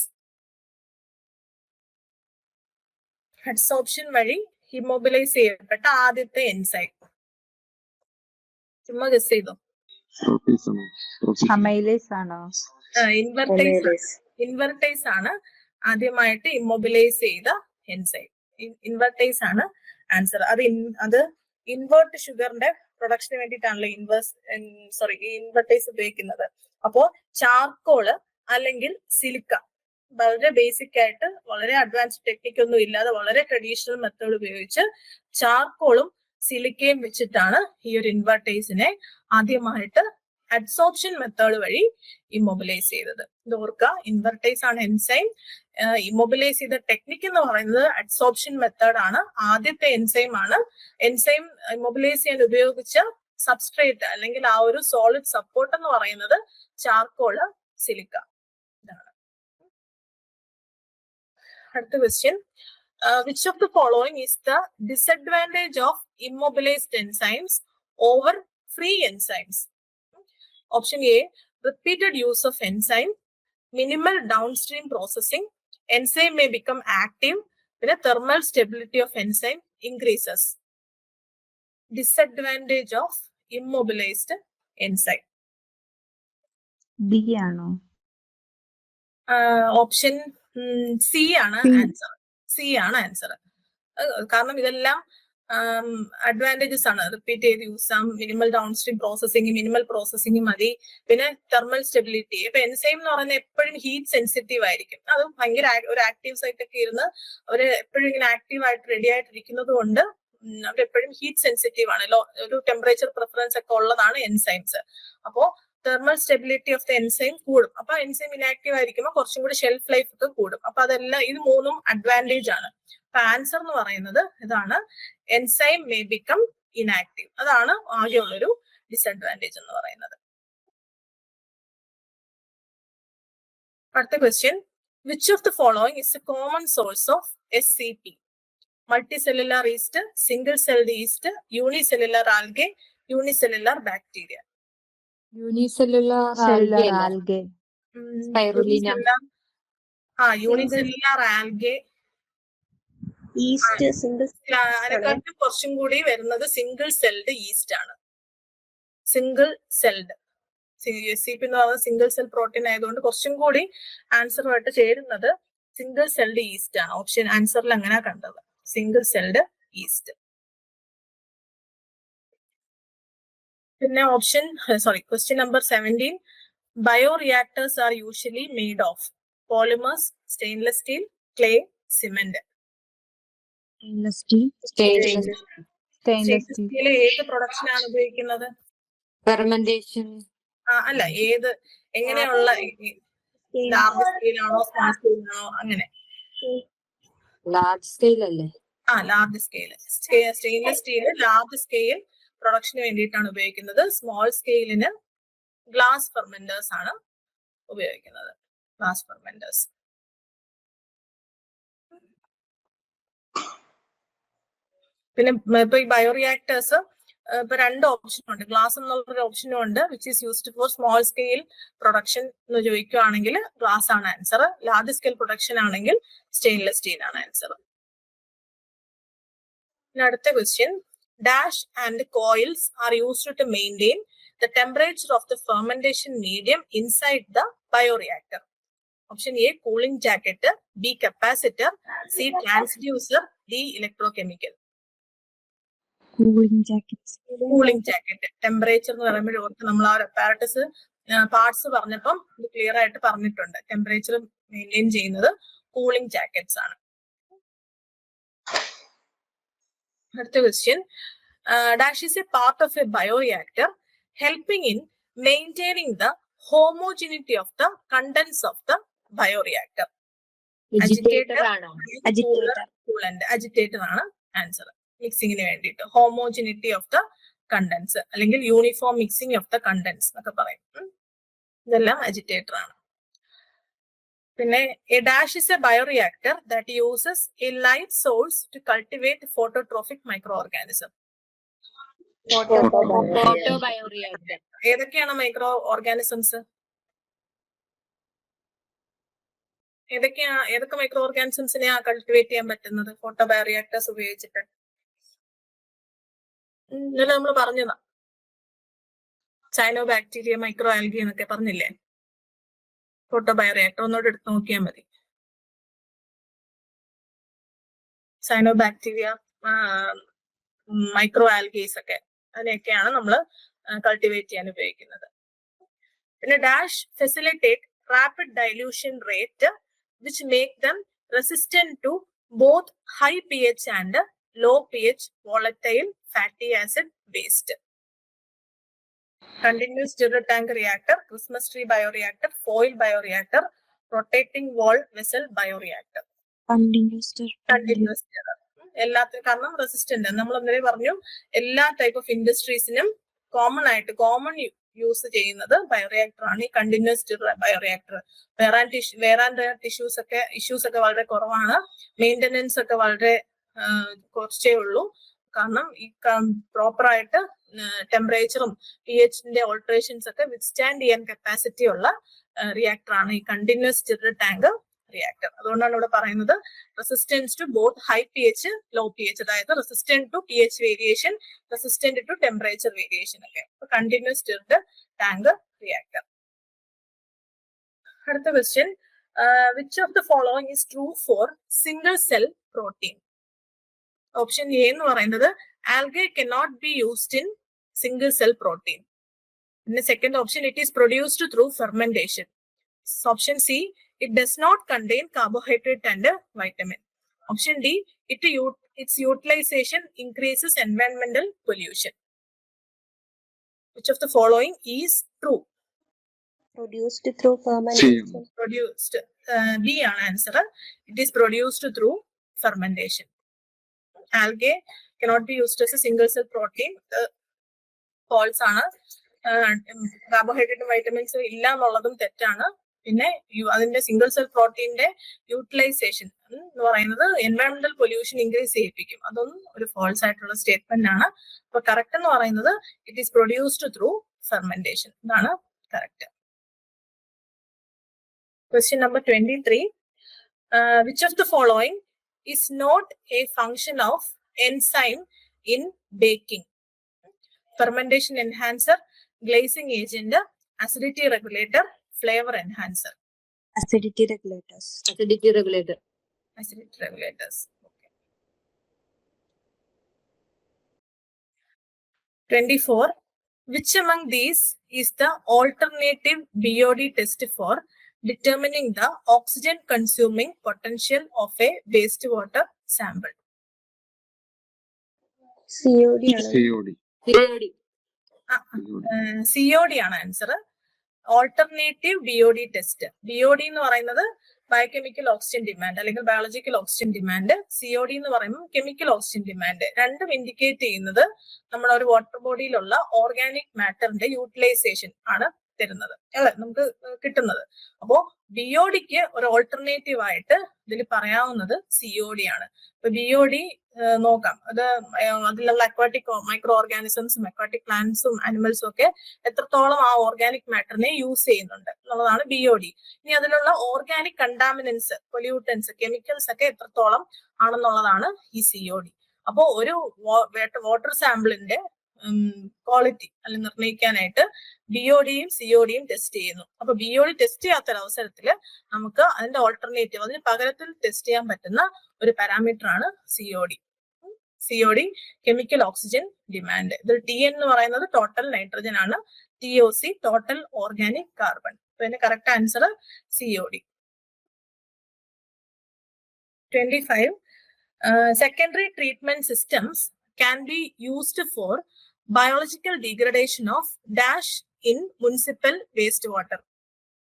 Adsorption വഴി immobilise ചെയ്യപ്പെട്ട ആദ്യത്തെ enzyme ചുമ്മാ guess ചെയ്തോ. amylase ആണോ? ഇൻവെർട്ടേസ് ആണ് ആദ്യമായിട്ട് ഇമ്മൊബിലൈസ് ചെയ്ത എൻസൈം. ഇൻവെർട്ടേസ് ആണ് ആൻസർ. അത് ഇൻവേർട്ട് ഷുഗറിന്റെ പ്രൊഡക്ഷന് വേണ്ടിയിട്ടാണല്ലോ ഇൻവെർട്ടേസ് ഉപയോഗിക്കുന്നത്. അപ്പോ ചാർക്കോള് അല്ലെങ്കിൽ സിലിക്ക, വളരെ ബേസിക് ആയിട്ട് വളരെ അഡ്വാൻസ്ഡ് ടെക്നിക് ഒന്നും ഇല്ലാതെ വളരെ ട്രഡീഷണൽ മെത്തേഡ് ഉപയോഗിച്ച് ചാർക്കോളും സിലിക്കയും വെച്ചിട്ടാണ് ഈ ഒരു ഇൻവെർട്ടേസിനെ ആദ്യമായിട്ട് അഡ്സോർപ്ഷൻ മെത്തേഡ് വഴി ഇമ്മൊബിലൈസ് ചെയ്തത്. ഇത് ഓർക്കുക, ഇൻവെർട്ടേസ് ആണ് എൻസൈം. ഇമ്മൊബിലൈസ് ചെയ്ത ടെക്നിക് എന്ന് പറയുന്നത് അഡ്സോർപ്ഷൻ മെത്തേഡ് ആണ്. ആദ്യത്തെ എൻസൈം ആണ്. എൻസൈം ഇമ്മൊബിലൈസ് ചെയ്യാൻ ഉപയോഗിച്ച സബ്സ്ട്രേറ്റ് അല്ലെങ്കിൽ ആ ഒരു സോളിഡ് സപ്പോർട്ട് എന്ന് പറയുന്നത് ചാർക്കോള്, സിലിക്ക. ഇതാണ് അടുത്ത question. Which of the following is the disadvantage of immobilized enzymes over free enzymes? Option A, repeated use of enzyme, minimal downstream processing, enzyme may become active, then thermal stability of enzyme increases. Disadvantage of immobilized enzyme. B ആണോ? Option C ആണ് answer. C ആണ് answer. കാരണം ഇതെല്ലാം advantages ആണ്. Repeat ചെയ്ത് use um, minimal downstream processing, minimal processing മതി, പിന്നെ thermal stability. ഇപ്പൊ എൻസൈം എന്ന് പറയുന്നത് എപ്പോഴും ഹീറ്റ് സെൻസിറ്റീവ് ആയിരിക്കും. അത് ഭയങ്കര ഒരു ആക്റ്റീവ് സൈറ്റൊക്കെ ഇരുന്ന് അവര് എപ്പോഴും ഇങ്ങനെ ആക്റ്റീവ് ആയിട്ട് റെഡി ആയിട്ടിരിക്കുന്നത് കൊണ്ട് അവരെപ്പോഴും ഹീറ്റ് സെൻസിറ്റീവ് ആണ്. ഒരു ടെമ്പറേച്ചർ പ്രിഫറൻസ് ഒക്കെ ഉള്ളതാണ് എൻസൈംസ്. അപ്പോ thermal stability of the enzyme കൂടും. അപ്പൊ എൻസൈം ഇനാക്റ്റീവ് ആയിരിക്കുമ്പോൾ കുറച്ചും കൂടി ഷെൽഫ് ലൈഫ് ഒക്കെ കൂടും. അപ്പൊ അതെല്ലാം ഇത് മൂന്നും അഡ്വാൻറ്റേജ് ആണ്. അപ്പൊ ആൻസർ എന്ന് പറയുന്നത് ഇതാണ്, എൻസൈം മേ ബിക്കം ഇനാക്റ്റീവ്. അതാണ് ആകെയുള്ളൊരു ഡിസഡ്വാൻറ്റേജ് എന്ന് പറയുന്നത്. അടുത്ത question, which of the following is A common source of SCP? Multicellular yeast, single celled yeast, unicellular algae, unicellular bacteria. Unicellular algae. Spirulina. Unicellular algae. Yeast single അതിനെക്കാട്ടും കുറച്ചും കൂടി വരുന്നത് single celled yeast ആണ്. Single celled SCP എന്ന് പറയുന്നത് single cell protein ആയതുകൊണ്ട് കുറച്ചും കൂടി ആൻസറുമായിട്ട് ചേരുന്നത് സിംഗിൾ സെൽഡ് ഈസ്റ്റ് ആണ്. ഓപ്ഷൻ ആൻസറിൽ അങ്ങനെ കണ്ടത് സിംഗിൾ സെൽഡ് ഈസ്റ്റ്. പിന്നെ question number 17, bioreactors are usually made of polymers, stainless steel, clay, cement. Stainless ഏത് പ്രൊഡക്ഷൻ ആണ് ഉപയോഗിക്കുന്നത്? ഫെർമെന്റേഷൻ. അല്ല, ഏത് എങ്ങനെയുള്ള ലാർജ് സ്കെയിൽ ആണോ സ്മോൾ സ്കെയിൽ ആണോ? അങ്ങനെ ലാർജ് സ്കെയിൽ അല്ലേ? Large scale. Stainless steel large scale പ്രൊഡക്ഷന് വേണ്ടിയിട്ടാണ് ഉപയോഗിക്കുന്നത്. സ്മോൾ സ്കെയിലിന് ഗ്ലാസ് ഫെർമെന്റേഴ്സ് ആണ് ഉപയോഗിക്കുന്നത്. Glass fermenters. പിന്നെ ഇപ്പൊ ഈ ബയോറിയാക്ടേഴ്സ് ഇപ്പൊ രണ്ട് ഓപ്ഷനും ഉണ്ട്. ഗ്ലാസ് എന്നുള്ളൊരു ഓപ്ഷനും ഉണ്ട്, which is used four small scale production എന്ന് ചോദിക്കുകയാണെങ്കിൽ ഗ്ലാസ് ആണ് ആൻസർ. ലാർജ് സ്കെയിൽ പ്രൊഡക്ഷൻ ആണെങ്കിൽ സ്റ്റെയിൻലെസ് സ്റ്റീൽ ആണ് ആൻസർ. അടുത്ത question, dash and coils are used to maintain the temperature of the fermentation medium inside the bioreactor. Option A, cooling jacket, B, capacitor, C, transducer, D, electrochemical. Cooling jackets. Cooling jacket. Temperature എന്ന് പറയുമ്പോൾ ഓർത്ത് നമ്മൾ ആ apparatus parts പറഞ്ഞപ്പം ഇത് clear ആയിട്ട് പറഞ്ഞിട്ടുണ്ട്. Temperature maintain ചെയ്യുന്നത് കൂളിംഗ് ജാക്കറ്റ്സ് ആണ്. അടുത്ത question, dash is A part of A bioreactor helping in maintaining the homogeneity of the contents of the bioreactor. Agitator ആണോ? Coolant. Agitator ആണ് ആൻസർ. മിക്സിങ്ങിന് വേണ്ടിയിട്ട് homogeneity of the contents അല്ലെങ്കിൽ uniform mixing of the contents എന്നൊക്കെ പറയും. ഇതെല്ലാം agitator ആണ്. പിന്നെ a dash is a bioreactor that uses a light source to cultivate phototrophic microorganism. Photobioreactor. ഏതൊക്കെയാണ് മൈക്രോ ഓർഗാനിസംസ്? ഏതൊക്കെ മൈക്രോ ഓർഗാനിസംസിനെ കൾട്ടിവേറ്റ് ചെയ്യാൻ പറ്റുന്നത് ഫോട്ടോബയോറിയാക്ടേഴ്സ് ഉപയോഗിച്ചിട്ട്? ഇന്നലെ നമ്മൾ പറഞ്ഞതാ, സയനോബാക്ടീരിയ, മൈക്രോ ആൽഗി എന്നൊക്കെ പറഞ്ഞില്ലേ? ഫോട്ടോബയോറിയാക്ടർ ഒന്നോട് എടുത്ത് നോക്കിയാൽ മതി. സയനോബാക്ടീരിയ, മൈക്രോ ആൽഗീസ് ഒക്കെ, അതിനെയൊക്കെയാണ് നമ്മൾ കൾട്ടിവേറ്റ് ചെയ്യാൻ ഉപയോഗിക്കുന്നത്. പിന്നെ dash facilitate rapid dilution rate which make them resistant to both high pH and low pH volatile fatty acid waste. Continuous stirrer tank reactor, Christmas tree bioreactor, foil bioreactor, rotating wall vessel bioreactor. Continuous stirrer. എല്ലാത്തിനും കാരണം resistant. നമ്മൾ അന്നേരം പറഞ്ഞു എല്ലാ type of ഇൻഡസ്ട്രീസിനും common use ചെയ്യുന്നത് bioreactor ആണ്. ഈ continuous stirrer bioreactor. വേറെ ഇഷ്യൂസ് ഒക്കെ വളരെ കുറവാണ്. മെയിൻ്റെനൻസ് ഒക്കെ വളരെ കുറച്ചേ ഉള്ളൂ. കാരണം ഈ പ്രോപ്പർ ആയിട്ട് ടെമ്പറേച്ചറും pHന്റെ ഓൾട്ടറേഷൻസ് ഒക്കെ വിത്ത്സ്റ്റാൻഡ് ചെയ്യാൻ കപ്പാസിറ്റി ഉള്ള റിയാക്ടർ ആണ് ഈ കണ്ടിന്യൂസ് സ്റ്റിറർ ടാങ്ക് റിയാക്ടർ. അതുകൊണ്ടാണ് ഇവിടെ പറയുന്നത് resistance to both high pH, low pH, അതായത് resistant to pH variation, resistant to temperature variation ഒക്കെ. Continuous stirred tank reactor. അടുത്ത question, which of the following is true for single cell protein? Option A എന്ന് പറയുന്നത് algae cannot be used in single cell protein. പിന്നെ second option it is produced through fermentation. Option C it does not contain carbohydrate and vitamin. Option D, its utilization increases environmental pollution. Which of the following is true? Produced through fermentation. Produced. B ആണ് answer. It is produced through fermentation. Algae cannot be used as a single cell protein. False ആണ്. കാർബോഹൈഡ്രേറ്റും വൈറ്റമിൻസും ഇല്ല എന്നുള്ളതും തെറ്റാണ്. പിന്നെ അതിന്റെ single cell പ്രോട്ടീന്റെ utilisation എന്ന് പറയുന്നത് എൻവയോൺമെന്റൽ pollution increase ചെയ്യിപ്പിക്കും. അതൊന്നും ഒരു ഫോൾസ് ആയിട്ടുള്ള സ്റ്റേറ്റ്മെന്റ് ആണ്. അപ്പൊ കറക്റ്റ് എന്ന് പറയുന്നത് it is produced through fermentation. ഇതാണ് correct. Question number 23. Which of the following is not a function of enzyme in baking? Fermentation enhancer, glazing agent, acidity regulator, flavor enhancer. Acidity regulators. Acidity regulator. Acidity regulators. Okay. 24. Which among these is the alternative BOD test for determining the oxygen consuming potential of a wastewater sample? COD. COD ആണ് answer. Alternative BOD test. BOD എന്ന് പറയുന്നത് biochemical oxygen demand അല്ലെങ്കിൽ biological oxygen demand. COD എന്ന് പറയുമ്പോൾ chemical oxygen demand. രണ്ടും indicate ചെയ്യുന്നത് നമ്മുടെ ഒരു വാട്ടർ ബോഡിയിലുള്ള ഓർഗാനിക് മാറ്ററിന്റെ യൂട്ടിലൈസേഷൻ ആണ് തരുന്നത്, അല്ലെ, നമുക്ക് കിട്ടുന്നത്. അപ്പോ BODക്ക് ഒരു ഓൾട്ടർനേറ്റീവ് ആയിട്ട് ഇതിൽ പറയാവുന്നത് COD ആണ്. ഇപ്പൊ BOD നോക്കാം, അതിലുള്ള അക്വാട്ടിക് മൈക്രോ ഓർഗാനിസംസും അക്വാട്ടിക് പ്ലാന്റ്സും ആനിമൽസും ഒക്കെ എത്രത്തോളം ആ ഓർഗാനിക് മാറ്ററിനെ യൂസ് ചെയ്യുന്നുണ്ട് എന്നുള്ളതാണ് BOD. ഇനി അതിലുള്ള ഓർഗാനിക് കണ്ടാമിനൻസ്, പൊല്യൂട്ടൻസ്, കെമിക്കൽസ് ഒക്കെ എത്രത്തോളം ആണെന്നുള്ളതാണ് ഈ COD. അപ്പോ ഒരു വാട്ടർ സാമ്പിളിന്റെ ക്വാളിറ്റി അല്ലെങ്കിൽ നിർണ്ണയിക്കാനായിട്ട് BODയും CODയും ടെസ്റ്റ് ചെയ്യുന്നു. അപ്പൊ BOD ടെസ്റ്റ് ചെയ്യാത്ത ഒരു അവസരത്തിൽ നമുക്ക് അതിന്റെ ഓൾട്ടർനേറ്റീവ്, അതിന് പകരത്തിൽ ടെസ്റ്റ് ചെയ്യാൻ പറ്റുന്ന ഒരു പാരാമീറ്റർ ആണ് COD. COD chemical oxygen demand. ഇതിൽ TN എന്ന് പറയുന്നത് ടോട്ടൽ നൈട്രജൻ ആണ്. TOC total organic carbon. പിന്നെ correct answer COD. 25. Secondary treatment systems can be used for biological degradation of dash in municipal wastewater.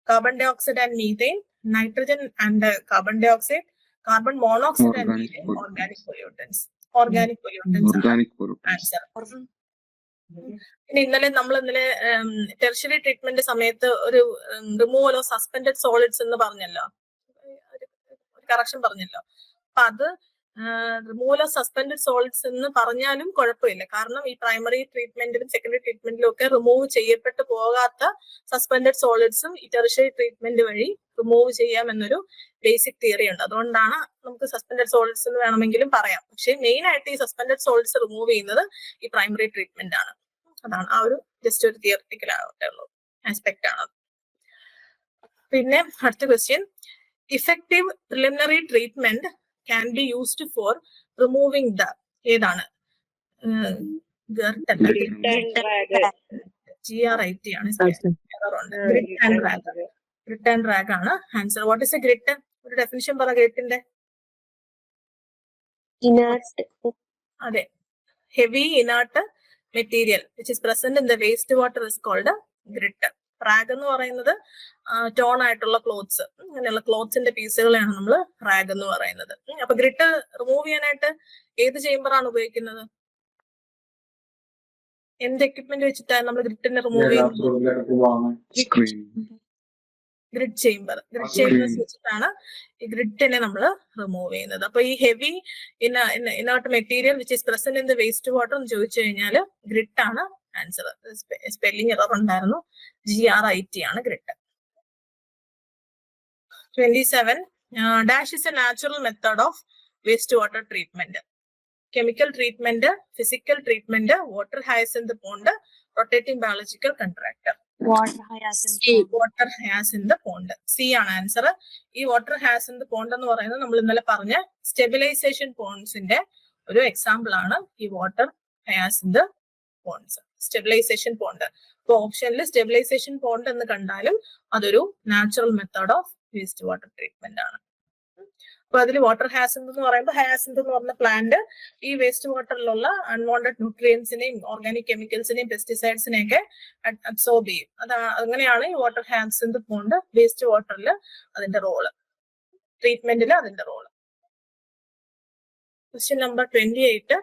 Carbon dioxide and methane, nitrogen and carbon dioxide, carbon monoxide and methane, organic pollutants. Organic pollutants answer. ഇന്നലെ നമ്മൾ tertiary treatment സമയത്ത് ഒരു removal of suspended solids എന്ന് പറഞ്ഞല്ലോ, correction പറഞ്ഞല്ലോ. അപ്പൊ അത് removal of suspended solids എന്ന് പറഞ്ഞാലും കുഴപ്പമില്ല. കാരണം ഈ പ്രൈമറി ട്രീറ്റ്മെന്റിലും സെക്കൻഡറി ട്രീറ്റ്മെന്റിലും ഒക്കെ റിമൂവ് ചെയ്യപ്പെട്ടു പോകാത്ത സസ്പെൻഡഡ് സോളിഡ്സും ഈ ടെർഷ്യറി ട്രീറ്റ്മെന്റ് വഴി റിമൂവ് ചെയ്യാം എന്നൊരു ബേസിക് തിയറി ഉണ്ട്. അതുകൊണ്ടാണ് നമുക്ക് സസ്പെൻഡഡ് സോളിഡ്സ് എന്ന് വേണമെങ്കിലും പറയാം. പക്ഷെ മെയിൻ ആയിട്ട് ഈ സസ്പെൻഡഡ് സോളിഡ്സ് റിമൂവ് ചെയ്യുന്നത് ഈ പ്രൈമറി ട്രീറ്റ്മെന്റ് ആണ്. അതാണ് ആ ഒരു ജസ്റ്റ് ഒരു തിയറിറ്റിക്കൽ ആയിട്ടുള്ള ആസ്പെക്ട് ആണ്. പിന്നെ അടുത്ത question, effective preliminary treatment can be used for removing the ഏതാണ്? GRIT ആണ്. Grit and rag ആണ് answer. What is A grit? ഒരു ഡെഫിനിഷൻ പറ ഗ്രിറ്റിന്റെ. Inert. അതെ, heavy inert material which is present in the waste water is called grit. Rag എന്ന് പറയുന്നത് tone ആയിട്ടുള്ള clothes, അങ്ങനെയുള്ള ക്ലോത്ത്സിന്റെ പീസുകളെയാണ് നമ്മൾ റാഗ് എന്ന് പറയുന്നത്. അപ്പൊ ഗ്രിറ്റ് റിമൂവ് ചെയ്യാനായിട്ട് ഏത് ചേമ്പറാണ് ഉപയോഗിക്കുന്നത്? എന്ത് എക്യുപ്മെന്റ് വെച്ചിട്ടാണ് നമ്മൾ ഗ്രിറ്റിനെ റിമൂവ് ചെയ്യുന്നത്? Grit chamber. ഗ്രിഡ് ചേമ്പേഴ്സ് വെച്ചിട്ടാണ് ഈ ഗ്രിറ്റിനെ നമ്മൾ റിമൂവ് ചെയ്യുന്നത്. അപ്പൊ ഈ heavy inert material which is present in the waste water എന്ന് ചോദിച്ചു കഴിഞ്ഞാൽ ഗ്രിറ്റ് ആണ് ആൻസർ. സ്പെല്ലിംഗ് എറർ ഉണ്ടായിരുന്നു. GRIT ആണ് grit. 27. Dash is a natural method of waste water treatment. Chemical treatment, physical treatment, water hyacinth pond, rotating biological contractor. Water hyacinth. Water hyacinth pond. C ആണ് answer. ഈ water hyacinth pond എന്ന് പറയുന്നത് നമ്മൾ ഇന്നലെ പറഞ്ഞ stabilisation പോണ്ട്സിന്റെ ഒരു example ആണ് ഈ water hyacinth ponds. Stabilisation pond. അപ്പൊ ഓപ്ഷനിൽ സ്റ്റെബിലൈസേഷൻ പോണ്ട് എന്ന് കണ്ടാലും അതൊരു natural method of waste water treatment ആണ്. അപ്പൊ അതിൽ വാട്ടർ ഹയാസിന്ത് എന്ന് പറയുമ്പോൾ ഹയാസിന്ത് എന്ന് പറഞ്ഞ പ്ലാന്റ് ഈ വേസ്റ്റ് വാട്ടറിലുള്ള അൺവാണ്ടഡ് ന്യൂട്രിയൻസിനെയും ഓർഗാനിക് കെമിക്കൽസിനെയും പെസ്റ്റിസൈഡ്സിനെയും ഒക്കെ അബ്സോർബ് ചെയ്യും. അങ്ങനെയാണ് ഈ വാട്ടർ ഹയാസിന്ത് പോണ്ട് വേസ്റ്റ് വാട്ടറിൽ അതിന്റെ റോള്, ട്രീറ്റ്മെന്റിൽ അതിന്റെ role. Question number 28.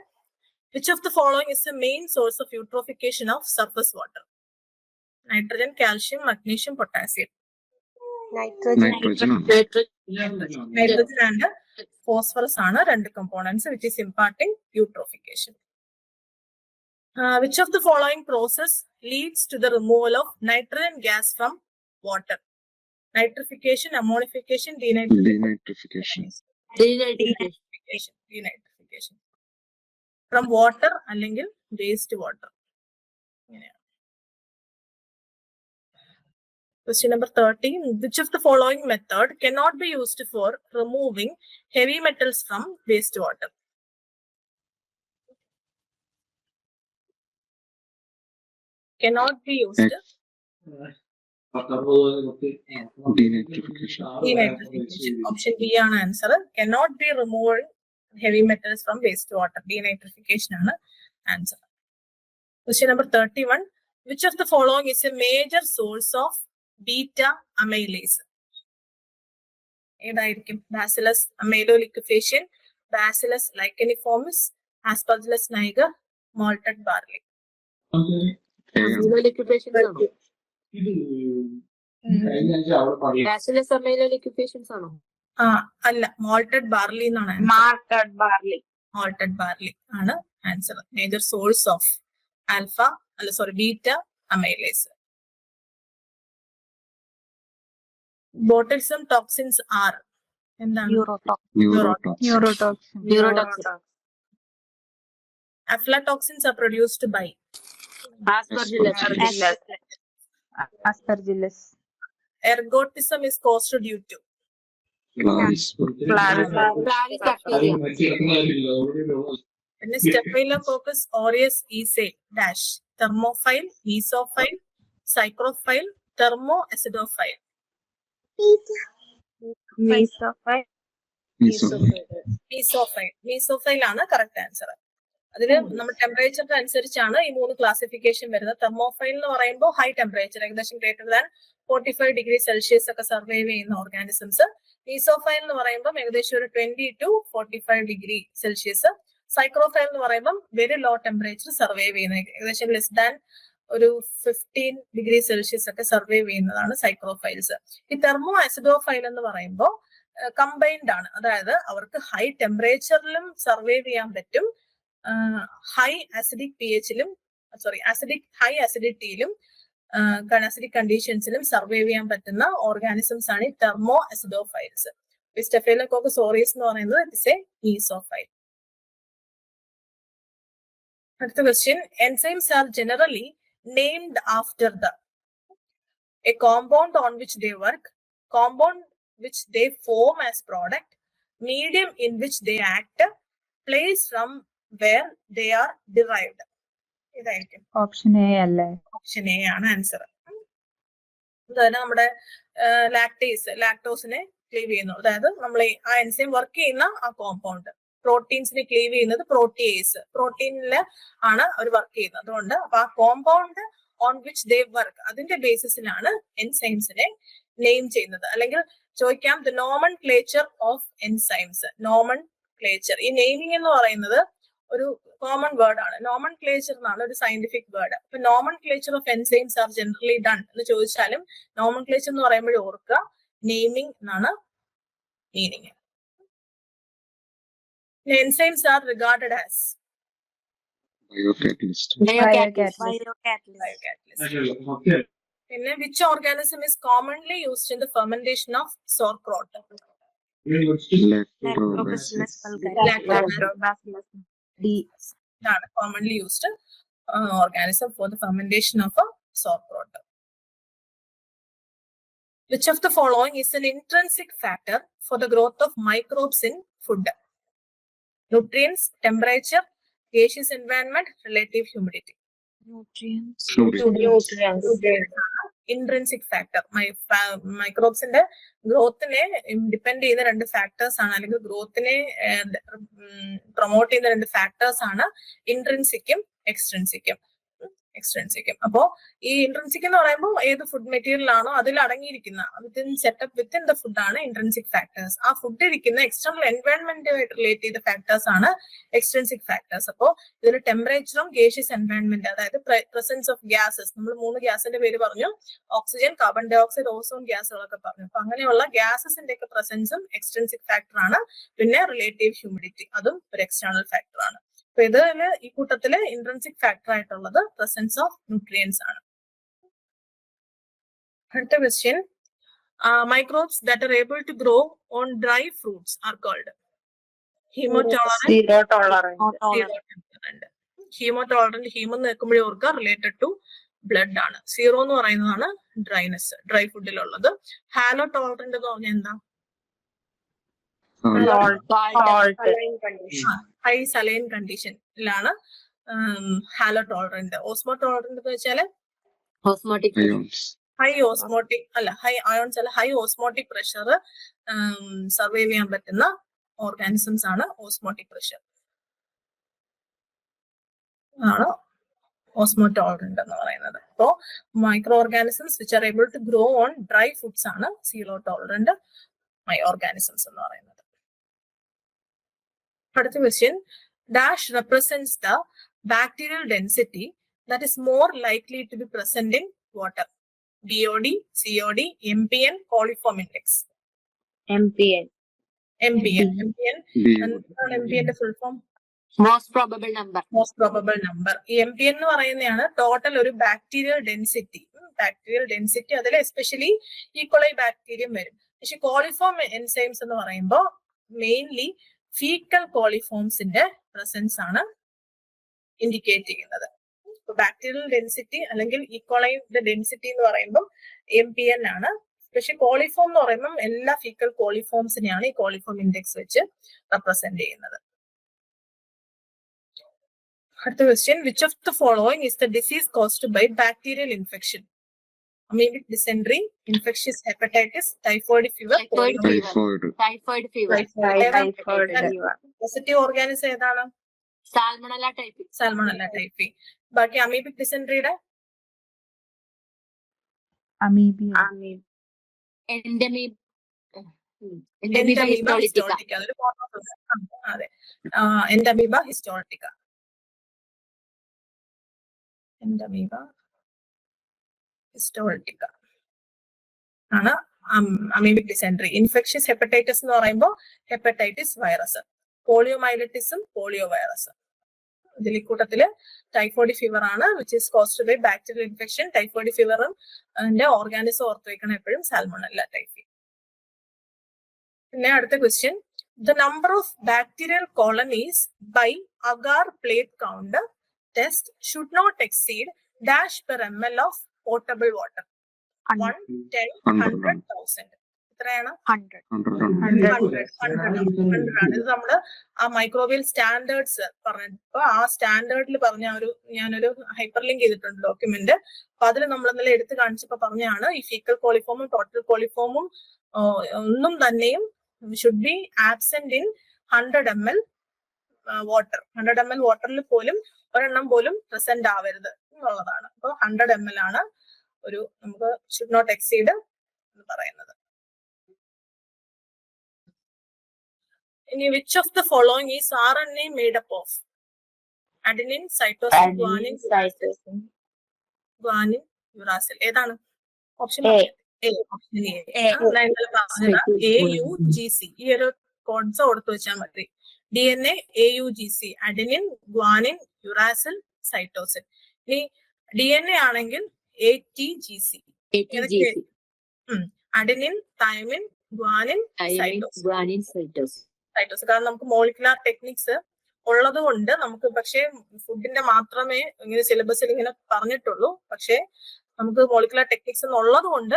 Which of the following is the main source of eutrophication of surface water? Nitrogen, calcium, magnesium, potassium. Nitrogen. Nitrogen and phosphorus are രണ്ട് components which is imparting eutrophication. Which of the following process leads to the removal of nitrogen gas from water? Nitrification, ammonification, denitrification. Denitrification. From water അല്ലെങ്കിൽ waste water. Question number 30. Which of the following method cannot be used for removing heavy metals from wastewater? Cannot be used. Denitrification. Denitrification. Option B ആണ് answer. Cannot be removed heavy metals from wastewater. Denitrification ആണ് answer. Question number 31. Which of the following is a major source of beta amylase? ഏതായിരിക്കും? Bacillus amelolicufation, Bacillus licheniformis, Aspergillus niger, malted barley. Bacillus amelolicufation ആണോ? അല്ല, malted barley എന്നാണ്. Malted barley. Malted barley ആണ് answer. Major source of beta amylase. Botulism toxins are എന്താണ്? Neurotoxin. Aflatoxins are produced by Aspergillus. Ergotism is caused due to Flavis bacteria. പിന്നെ Staphylococcus aureus is a dash thermophile, mesophile, psychrophile, thermo acidophile. Mesophile. Mesophile ആണ് correct answer. അതിന് നമ്മൾ ടെമ്പറേച്ചറിന് അനുസരിച്ചാണ് ഈ 3 classification വരുന്നത്. Thermophile എന്ന് പറയുമ്പോൾ ഹൈ ടെമ്പറേച്ചർ, ഏകദേശം ഗ്രേറ്റർ ദാൻ 45 ഡിഗ്രി സെൽഷ്യസ് ഒക്കെ സർവൈവ് ചെയ്യുന്ന ഓർഗാനിസംസ്. മീസോഫൈൽ എന്ന് പറയുമ്പോൾ ഏകദേശം ഒരു 20 to 45 ഡിഗ്രി സെൽഷ്യസ്. സൈക്രോഫൈൽ എന്ന് പറയുമ്പോൾ വെരി ലോ ടെമ്പറേച്ചർ സർവൈവ് ചെയ്യുന്ന, ഏകദേശം ലെസ് ദാൻ ഒരു 15 ഡിഗ്രി സെൽഷ്യസ് ഒക്കെ സർവൈവ് ചെയ്യുന്നതാണ് സൈക്രോഫൈൽസ്. ഈ തെർമോ അസിഡോഫൈൽ എന്ന് പറയുമ്പോൾ കമ്പൈൻഡ് ആണ്, അതായത് അവർക്ക് ഹൈ ടെമ്പറേച്ചറിലും സർവൈവ് ചെയ്യാൻ പറ്റും, ഹൈ ആസിഡിക് പിഎച്ചിലും ഹൈ ആസിഡിറ്റിയിലും അസിഡിക് കണ്ടീഷൻസിലും സർവൈവ് ചെയ്യാൻ പറ്റുന്ന ഓർഗാനിസംസ് ആണ് ഈ തെർമോ അസിഡോഫൈൽസ്. സ്റ്റെഫൈലോകോക്കസ് ഓറിയസ് എന്ന് പറയുന്നത് ഇറ്റ് ഇസ് എ മീസോഫൈൽ. അടുത്ത question, enzymes are generally named after a compound on which they work, compound which they form as product, medium in which they act, place from where they are derived. ഇതായിരിക്കും Option A അല്ലേ? Option A ആണ് answer. അതായത് നമ്മുടെ ലാക്ടോസിനെ Clive ചെയ്യുന്നു, അതായത് നമ്മൾ ആ enzyme work ചെയ്യുന്ന ആ കോമ്പൗണ്ട്. പ്രോട്ടീൻസിനെ ക്ലീവ് ചെയ്യുന്നത് പ്രോട്ടിയേസ്, പ്രോട്ടീനില് ആണ് അവർ വർക്ക് ചെയ്യുന്നത്. അതുകൊണ്ട് അപ്പൊ ആ compound on which they work, അതിന്റെ ബേസിസിലാണ് എൻസൈംസിനെ നെയിം ചെയ്യുന്നത്. അല്ലെങ്കിൽ ചോദിക്കാം ദ നോമൺ ക്ലേച്ചർ ഓഫ് എൻസൈംസ്. നോമൺ ക്ലേച്ചർ, ഈ നെയിമിംഗ് എന്ന് പറയുന്നത് ഒരു കോമൺ വേർഡ് ആണ്. നോമൺ ക്ലേച്ചർ എന്നാണ് ഒരു സയന്റിഫിക് വേർഡ്. അപ്പൊ nomenclature of enzymes are generally done എന്ന് ചോദിച്ചാലും നോമൺ ക്ലേച്ചർ എന്ന് പറയുമ്പോഴേ ഓർക്കുക നെയിമിംഗ് എന്നാണ് meaning. Enzymes are regarded as Biocatalyst. biocatalyst. പിന്നെ which organism is commonly used in the fermentation of sauerkraut? Lactobacillus. ഇതാണ് commonly used organism for the fermentation of a sauerkraut. Which of the following is an intrinsic factor for the growth of microbes in food? Nutrients, temperature, gaseous environment, relative humidity. Nutrients. Intrinsic factor. മൈക്രോബ്സിന്റെ ഗ്രോത്തിനെ depend ചെയ്യുന്ന 2 factors ആണ്, അല്ലെങ്കിൽ ഗ്രോത്തിനെ promote ചെയ്യുന്ന 2 factors ആണ് ഇൻട്രിൻസിക്കും എക്സ്ട്രിൻസിക്കും. അപ്പോ ഈ intrinsic എന്ന് പറയുമ്പോൾ ഏത് ഫുഡ് മെറ്റീരിയൽ ആണോ അതിൽ അടങ്ങിയിരിക്കുന്ന വിത്തിൻ ദ ഫുഡ് ആണ് ഇൻട്രിൻസിക് ഫാക്ടേഴ്സ്. ആ ഫുഡ് ഇരിക്കുന്ന എക്സ്റ്റേണൽ എൻവയോൺമെന്റുമായിട്ട് റിലേറ്റ് ചെയ്ത ഫാക്ടേഴ്സ് ആണ് എക്സ്ട്രിൻസിക് ഫാക്ടേഴ്സ്. അപ്പോ ഇതിൽ ടെമ്പറേച്ചറും ഗേഷ്യസ് എൻവയോൺമെന്റ്, അതായത് പ്രസൻസ് ഓഫ് ഗ്യാസസ്, നമ്മൾ 3 ഗ്യാസിന്റെ പേര് പറഞ്ഞു, oxygen, carbon dioxide, ozone ഗ്യാസുകളൊക്കെ പറഞ്ഞു. അപ്പൊ അങ്ങനെയുള്ള ഗ്യാസസിന്റെ ഒക്കെ പ്രസൻസും എക്സ്ട്രിൻസിക് ഫാക്ടർ ആണ്. പിന്നെ റിലേറ്റീവ് ഹ്യൂമിഡിറ്റി, അതും ഒരു എക്സ്റ്റേണൽ ഫാക്ടർ ആണ്. അപ്പൊ ഇതില് ഈ കൂട്ടത്തില് ഇൻട്രിൻസിക് ഫാക്ടർ ആയിട്ടുള്ളത് പ്രസൻസ് ഓഫ് ന്യൂട്രിയൻസ് ആണ്. അടുത്ത question, microbes that are able to grow on dry fruits are called haemotolerant. Haemo എന്ന് കേൾക്കുമ്പോഴേ ഓർക്കുക റിലേറ്റഡ് ടു ബ്ലഡ് ആണ്. സീറോ എന്ന് പറയുന്നതാണ് ഡ്രൈനെസ്, ഡ്രൈ ഫുഡിലുള്ളത്. ഹാലോ ടോളറന്റ് എന്ന് പറഞ്ഞാൽ എന്താ? ഹൈ സലൈൻ കണ്ടീഷനിലാണ് ഹാലോ ടോളറന്റ്. ഓസ്മോ ടോളറന്റ് എന്ന് വെച്ചാല് high osmotic high ions high osmotic pressure survive ചെയ്യാൻ പറ്റുന്ന ഓർഗാനിസംസ് ആണ് ഓസ്മോട്ടിക് പ്രഷർ ആണ് ഓസ്മോ ടോളറന്റ് എന്ന് പറയുന്നത്. അപ്പോ micro organisms which are able to grow on dry foods ആണ് സീറോ ടോളറന്റ് ഓർഗാനിസംസ് എന്ന് പറയുന്നത്. അടുത്ത question, dash represents the bacterial density that is more likely to be present in water? DOD, COD, MPN, coliform index. MPN. MPN full form Most probable number. ഈ MPN എന്ന് പറയുന്നതാണ് total ഒരു bacterial density. അതിൽ especially E. coli bacterium വരും. പക്ഷെ coliform enzymes എന്ന് പറയുമ്പോൾ mainly fecal കോളിഫോംസിന്റെ presence ആണ് ഇൻഡിക്കേറ്റ് ചെയ്യുന്നത്. ബാക്ടീരിയൽ ഡെൻസിറ്റി അല്ലെങ്കിൽ ഈക്കോളൈന്റെ ഡെൻസിറ്റി എന്ന് പറയുമ്പോൾ MPN ആണ്. പക്ഷെ കോളിഫോം എന്ന് പറയുമ്പോൾ എല്ലാ ഫീക്കൽ കോളിഫോംസിനെയാണ് ഈ കോളിഫോം ഇൻഡെക്സ് വെച്ച് റെപ്രസെന്റ് ചെയ്യുന്നത്. അടുത്ത question, which of the following is the disease caused by bacterial infection? Amoebic dysentery, infectious hepatitis, typhoid fever, typhoid fever. Positive organism ഏതാണ്? Salmonella type. Salmonella typhi. ബാക്കി amoebic ഡിസെൻട്രിയുടെ amoeba. Entamoeba Entamoeba histolytica. Histolytica. അതൊരു form of അതെ, Entamoeba histolytica. Entamoeba histolytica ആണ് amoebic dysentery. Infectious hepatitis എന്ന് പറയുമ്പോൾ hepatitis virus. പോളിയോമൈലറ്റിസും polio virus. ഇതിൽ കൂട്ടത്തില് ടൈഫോയിഡ് ഫീവർ ആണ്, which is caused by bacterial infection. Typhoid ഫീവറും അതിന്റെ ഓർഗാനിസം ഓർത്ത് വെക്കണം എപ്പോഴും, സാൽമണല്ല ടൈഫി. പിന്നെ അടുത്ത question, the number of bacterial colonies by agar plate count test should not exceed dash per ml of portable water. 1, 10, 100,000. എത്രയാണ്? 100. 100 ആണ്. ഇത് നമ്മള് ആ മൈക്രോബിയൽ സ്റ്റാൻഡേർഡ്സ് പറഞ്ഞപ്പോ ആ സ്റ്റാൻഡേർഡിൽ പറഞ്ഞ ഞാനൊരു ഹൈപ്പർ ലിങ്ക് ചെയ്തിട്ടുണ്ട് ഡോക്യുമെന്റ്. അപ്പൊ അതിൽ നമ്മൾ ഇന്നലെ എടുത്ത് കാണിച്ചപ്പോ പറഞ്ഞാണ് ഈ ഫീക്കൽ കോളിഫോമും ടോട്ടൽ കോളിഫോമും ഒന്നും തന്നെയും should be absent in 100 ml water. 100 ml വാട്ടറിൽ പോലും ഒരെണ്ണം പോലും പ്രസന്റ് ആവരുത് എന്നുള്ളതാണ്. അപ്പൊ 100 ml ആണ് ഒരു നമുക്ക് ഷുഡ് നോട്ട് എക്സീഡ് എന്ന് പറയുന്നത്. ഇനി which of the following is RNA made up of? Adenine, cytosine, guanine, uracil. ഏതാണ് ഓപ്ഷൻ? Option AUGC. ഈ ഒരു കോഡ്സ് കൊടുത്തു വെച്ചാൽ മതി. DNA AUGC, adenine, guanine, uracil, cytosine. ഇനി DNA ആണെങ്കിൽ ATGC. Adenine, thymine, guanine, cytosine. കാരണം നമുക്ക് മോളിക്കുലാർ ടെക്നിക്സ് ഉള്ളത് കൊണ്ട് നമുക്ക്, പക്ഷേ ഫുഡിന്റെ മാത്രമേ ഇങ്ങനെ സിലബസിൽ ഇങ്ങനെ പറഞ്ഞിട്ടുള്ളൂ. പക്ഷേ നമുക്ക് മോളിക്കുലാർ ടെക്നിക്സ് എന്നുള്ളത് കൊണ്ട്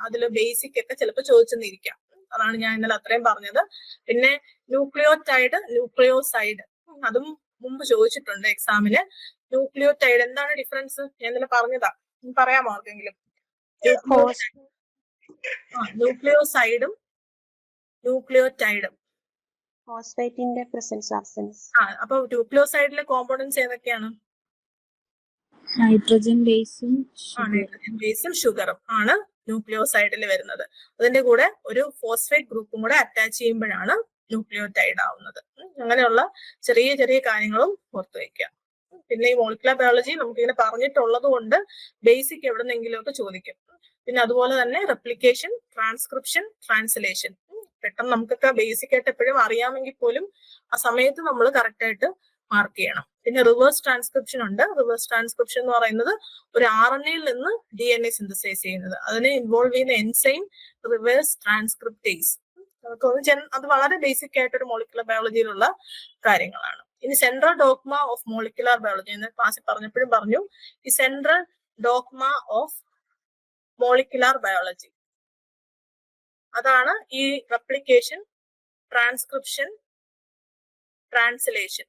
അതില് ബേസിക് ഒക്കെ ചിലപ്പോൾ ചോദിച്ചെന്നിരിക്കാം. അതാണ് ഞാൻ ഇന്നലെ അത്രയും പറഞ്ഞത്. പിന്നെ ന്യൂക്ലിയോടൈഡ്, ന്യൂക്ലിയോസൈഡ്, അതും മുമ്പ് ചോദിച്ചിട്ടുണ്ട് എക്സാമിന്. ന്യൂക്ലിയോടൈഡ് എന്താണ് ഡിഫറൻസ്? ഞാൻ ഇന്നലെ പറഞ്ഞതാ, പറയാമോ ആർക്കെങ്കിലും? ന്യൂക്ലിയോസൈഡും ന്യൂക്ലിയോടൈഡും. ഫോസ്ഫേറ്റിന്റെ പ്രസൻസ് ആബ്സെൻസ്. അപ്പൊ ന്യൂക്ലിയോസൈഡിലെ കോമ്പോണൻസ് ഏതൊക്കെയാണ്? നൈട്രജൻ ബേസും നൈട്രജൻ ബേസും ഷുഗറും ആണ് ന്യൂക്ലിയോസൈഡിൽ വരുന്നത്. അതിന്റെ കൂടെ ഒരു ഫോസ്ഫേറ്റ് ഗ്രൂപ്പും കൂടെ അറ്റാച്ച് ചെയ്യുമ്പോഴാണ് ന്യൂക്ലിയോടൈഡ് ആവുന്നത്. അങ്ങനെയുള്ള ചെറിയ ചെറിയ കാര്യങ്ങളും ഓർത്തു വെക്കുക. പിന്നെ ഈ മോളിക്കുലർ ബയോളജി നമുക്കിങ്ങനെ പറഞ്ഞിട്ടുള്ളത് കൊണ്ട് ബേസിക് എവിടെന്നെങ്കിലും ഒക്കെ ചോദിക്കും. പിന്നെ അതുപോലെ തന്നെ റെപ്ലിക്കേഷൻ, ട്രാൻസ്ക്രിപ്ഷൻ, ട്രാൻസ്ലേഷൻ പെട്ടെന്ന് നമുക്കൊക്കെ ബേസിക് ആയിട്ട് എപ്പോഴും അറിയാമെങ്കിൽ പോലും ആ സമയത്ത് നമ്മൾ കറക്റ്റ് ആയിട്ട് മാർക്ക് ചെയ്യണം. പിന്നെ റിവേഴ്സ് ട്രാൻസ്ക്രിപ്ഷൻ ഉണ്ട്. റിവേഴ്സ് ട്രാൻസ്ക്രിപ്ഷൻ എന്ന് പറയുന്നത് ഒരു RNAയിൽ നിന്ന് DNA സിന്തസൈസ് ചെയ്യുന്നത്. അതിനെ ഇൻവോൾവ് ചെയ്യുന്ന എൻസൈം റിവേഴ്സ് ട്രാൻസ്ക്രിപ്റ്റേസ്. അത് വളരെ ബേസിക് ആയിട്ട് ഒരു മോളിക്കുലർ ബയോളജിയിലുള്ള കാര്യങ്ങളാണ്. ഇനി central dogma of molecular biology എന്ന് ക്ലാസ്സിൽ പറഞ്ഞപ്പോഴും പറഞ്ഞു. ഈ central dogma of molecular biology അതാണ് ഈ റെപ്ലിക്കേഷൻ, ട്രാൻസ്ക്രിപ്ഷൻ, ട്രാൻസ്ലേഷൻ.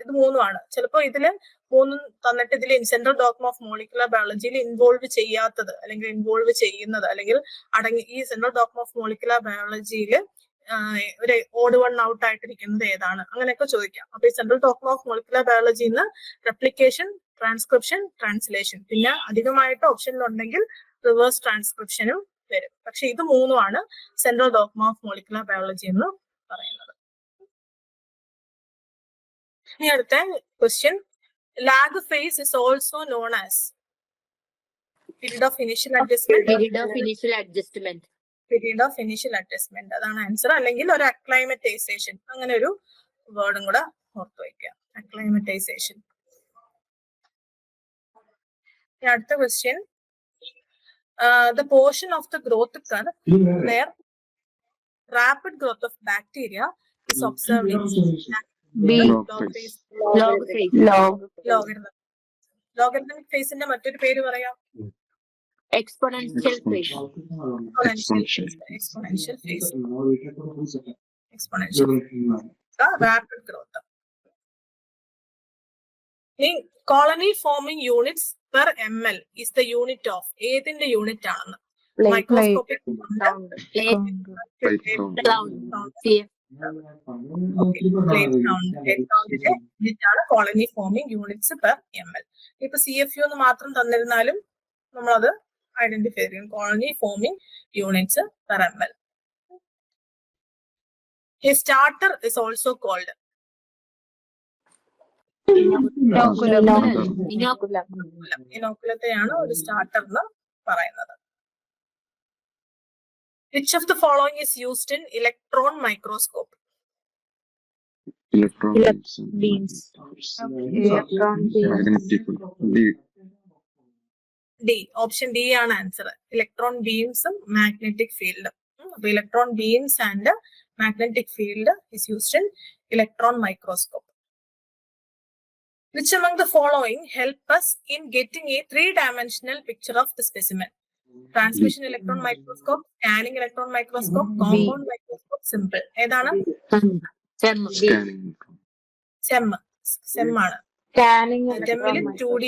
ഇത് മൂന്നുമാണ്. ചിലപ്പോ ഇതില് മൂന്നും തന്നിട്ട് ഇതിൽ സെൻട്രൽ ഡോഗ്മ ഓഫ് മോളിക്കുലർ ബയോളജിയിൽ ഇൻവോൾവ് ചെയ്യാത്തത് അല്ലെങ്കിൽ ഇൻവോൾവ് ചെയ്യുന്നത് അല്ലെങ്കിൽ ഈ സെൻട്രൽ ഡോഗ്മ ഓഫ് മോളിക്കുലർ ബയോളജിയിൽ ഒരു ഓഡ് വൺ ഔട്ട് ആയിട്ടിരിക്കുന്നത് ഏതാണ്, അങ്ങനെയൊക്കെ ചോദിക്കാം. അപ്പൊ ഈ സെൻട്രൽ ഡോഗ്മ ഓഫ് മോളിക്കുലർ ബയോളജിന്ന് റെപ്ലിക്കേഷൻ, ട്രാൻസ്ക്രിപ്ഷൻ, ട്രാൻസ്ലേഷൻ, പിന്നെ അധികമായിട്ട് ഓപ്ഷനിലുണ്ടെങ്കിൽ റിവേഴ്സ് ട്രാൻസ്ക്രിപ്ഷനും വരും. പക്ഷെ ഇത് മൂന്നുമാണ് central dogma of molecular biology എന്ന് പറയുന്നത്. ഇനി അടുത്ത question, lag phase is also known as period of initial adjustment. Period of initial adjustment അതാണ് ആൻസർ. അല്ലെങ്കിൽ ഒരു അക്ലൈമറ്റൈസേഷൻ, അങ്ങനെ ഒരു വേർഡും കൂടെ ഓർത്തു വയ്ക്കുക, അക്ലൈമറ്റൈസേഷൻ. അടുത്ത question, the portion of the growth curve where rapid growth of bacteria is observed in logarithmic phase. ന്റെ മറ്റൊരു പേര് പറയാം? Exponential phase. Exponential phase. Rapid growth. colony forming units per ml is the unit of ഏതിന്റെ unit ആണെന്ന് microscopic Plate unit ആണ് colony forming units per ml. ഇപ്പൊ CFU എന്ന് മാത്രം തന്നിരുന്നാലും നമ്മളത് ഐഡന്റിഫൈ ചെയ്യും. Colony forming units per ml. A starter is also called ഇനോക്കുലത്തെയാണ് ഒരു സ്റ്റാർട്ടർ എന്ന് പറയുന്നത്. Which of the following is used in electron microscope? Electron beams. Magnetic. D. Option D ആണ് ആൻസർ. ഇലക്ട്രോൺ ബീംസും മാഗ്നറ്റിക് ഫീൽഡും. അപ്പൊ electron beams and magnetic field is used in electron microscope. Which among the following help us in getting a three-dimensional picture of the specimen? Transmission electron microscope, scanning electron microscope, compound microscope, simple. ഏതാണ്? Scanning. SEM ആണ്. Scanning SEM-ൽ 2D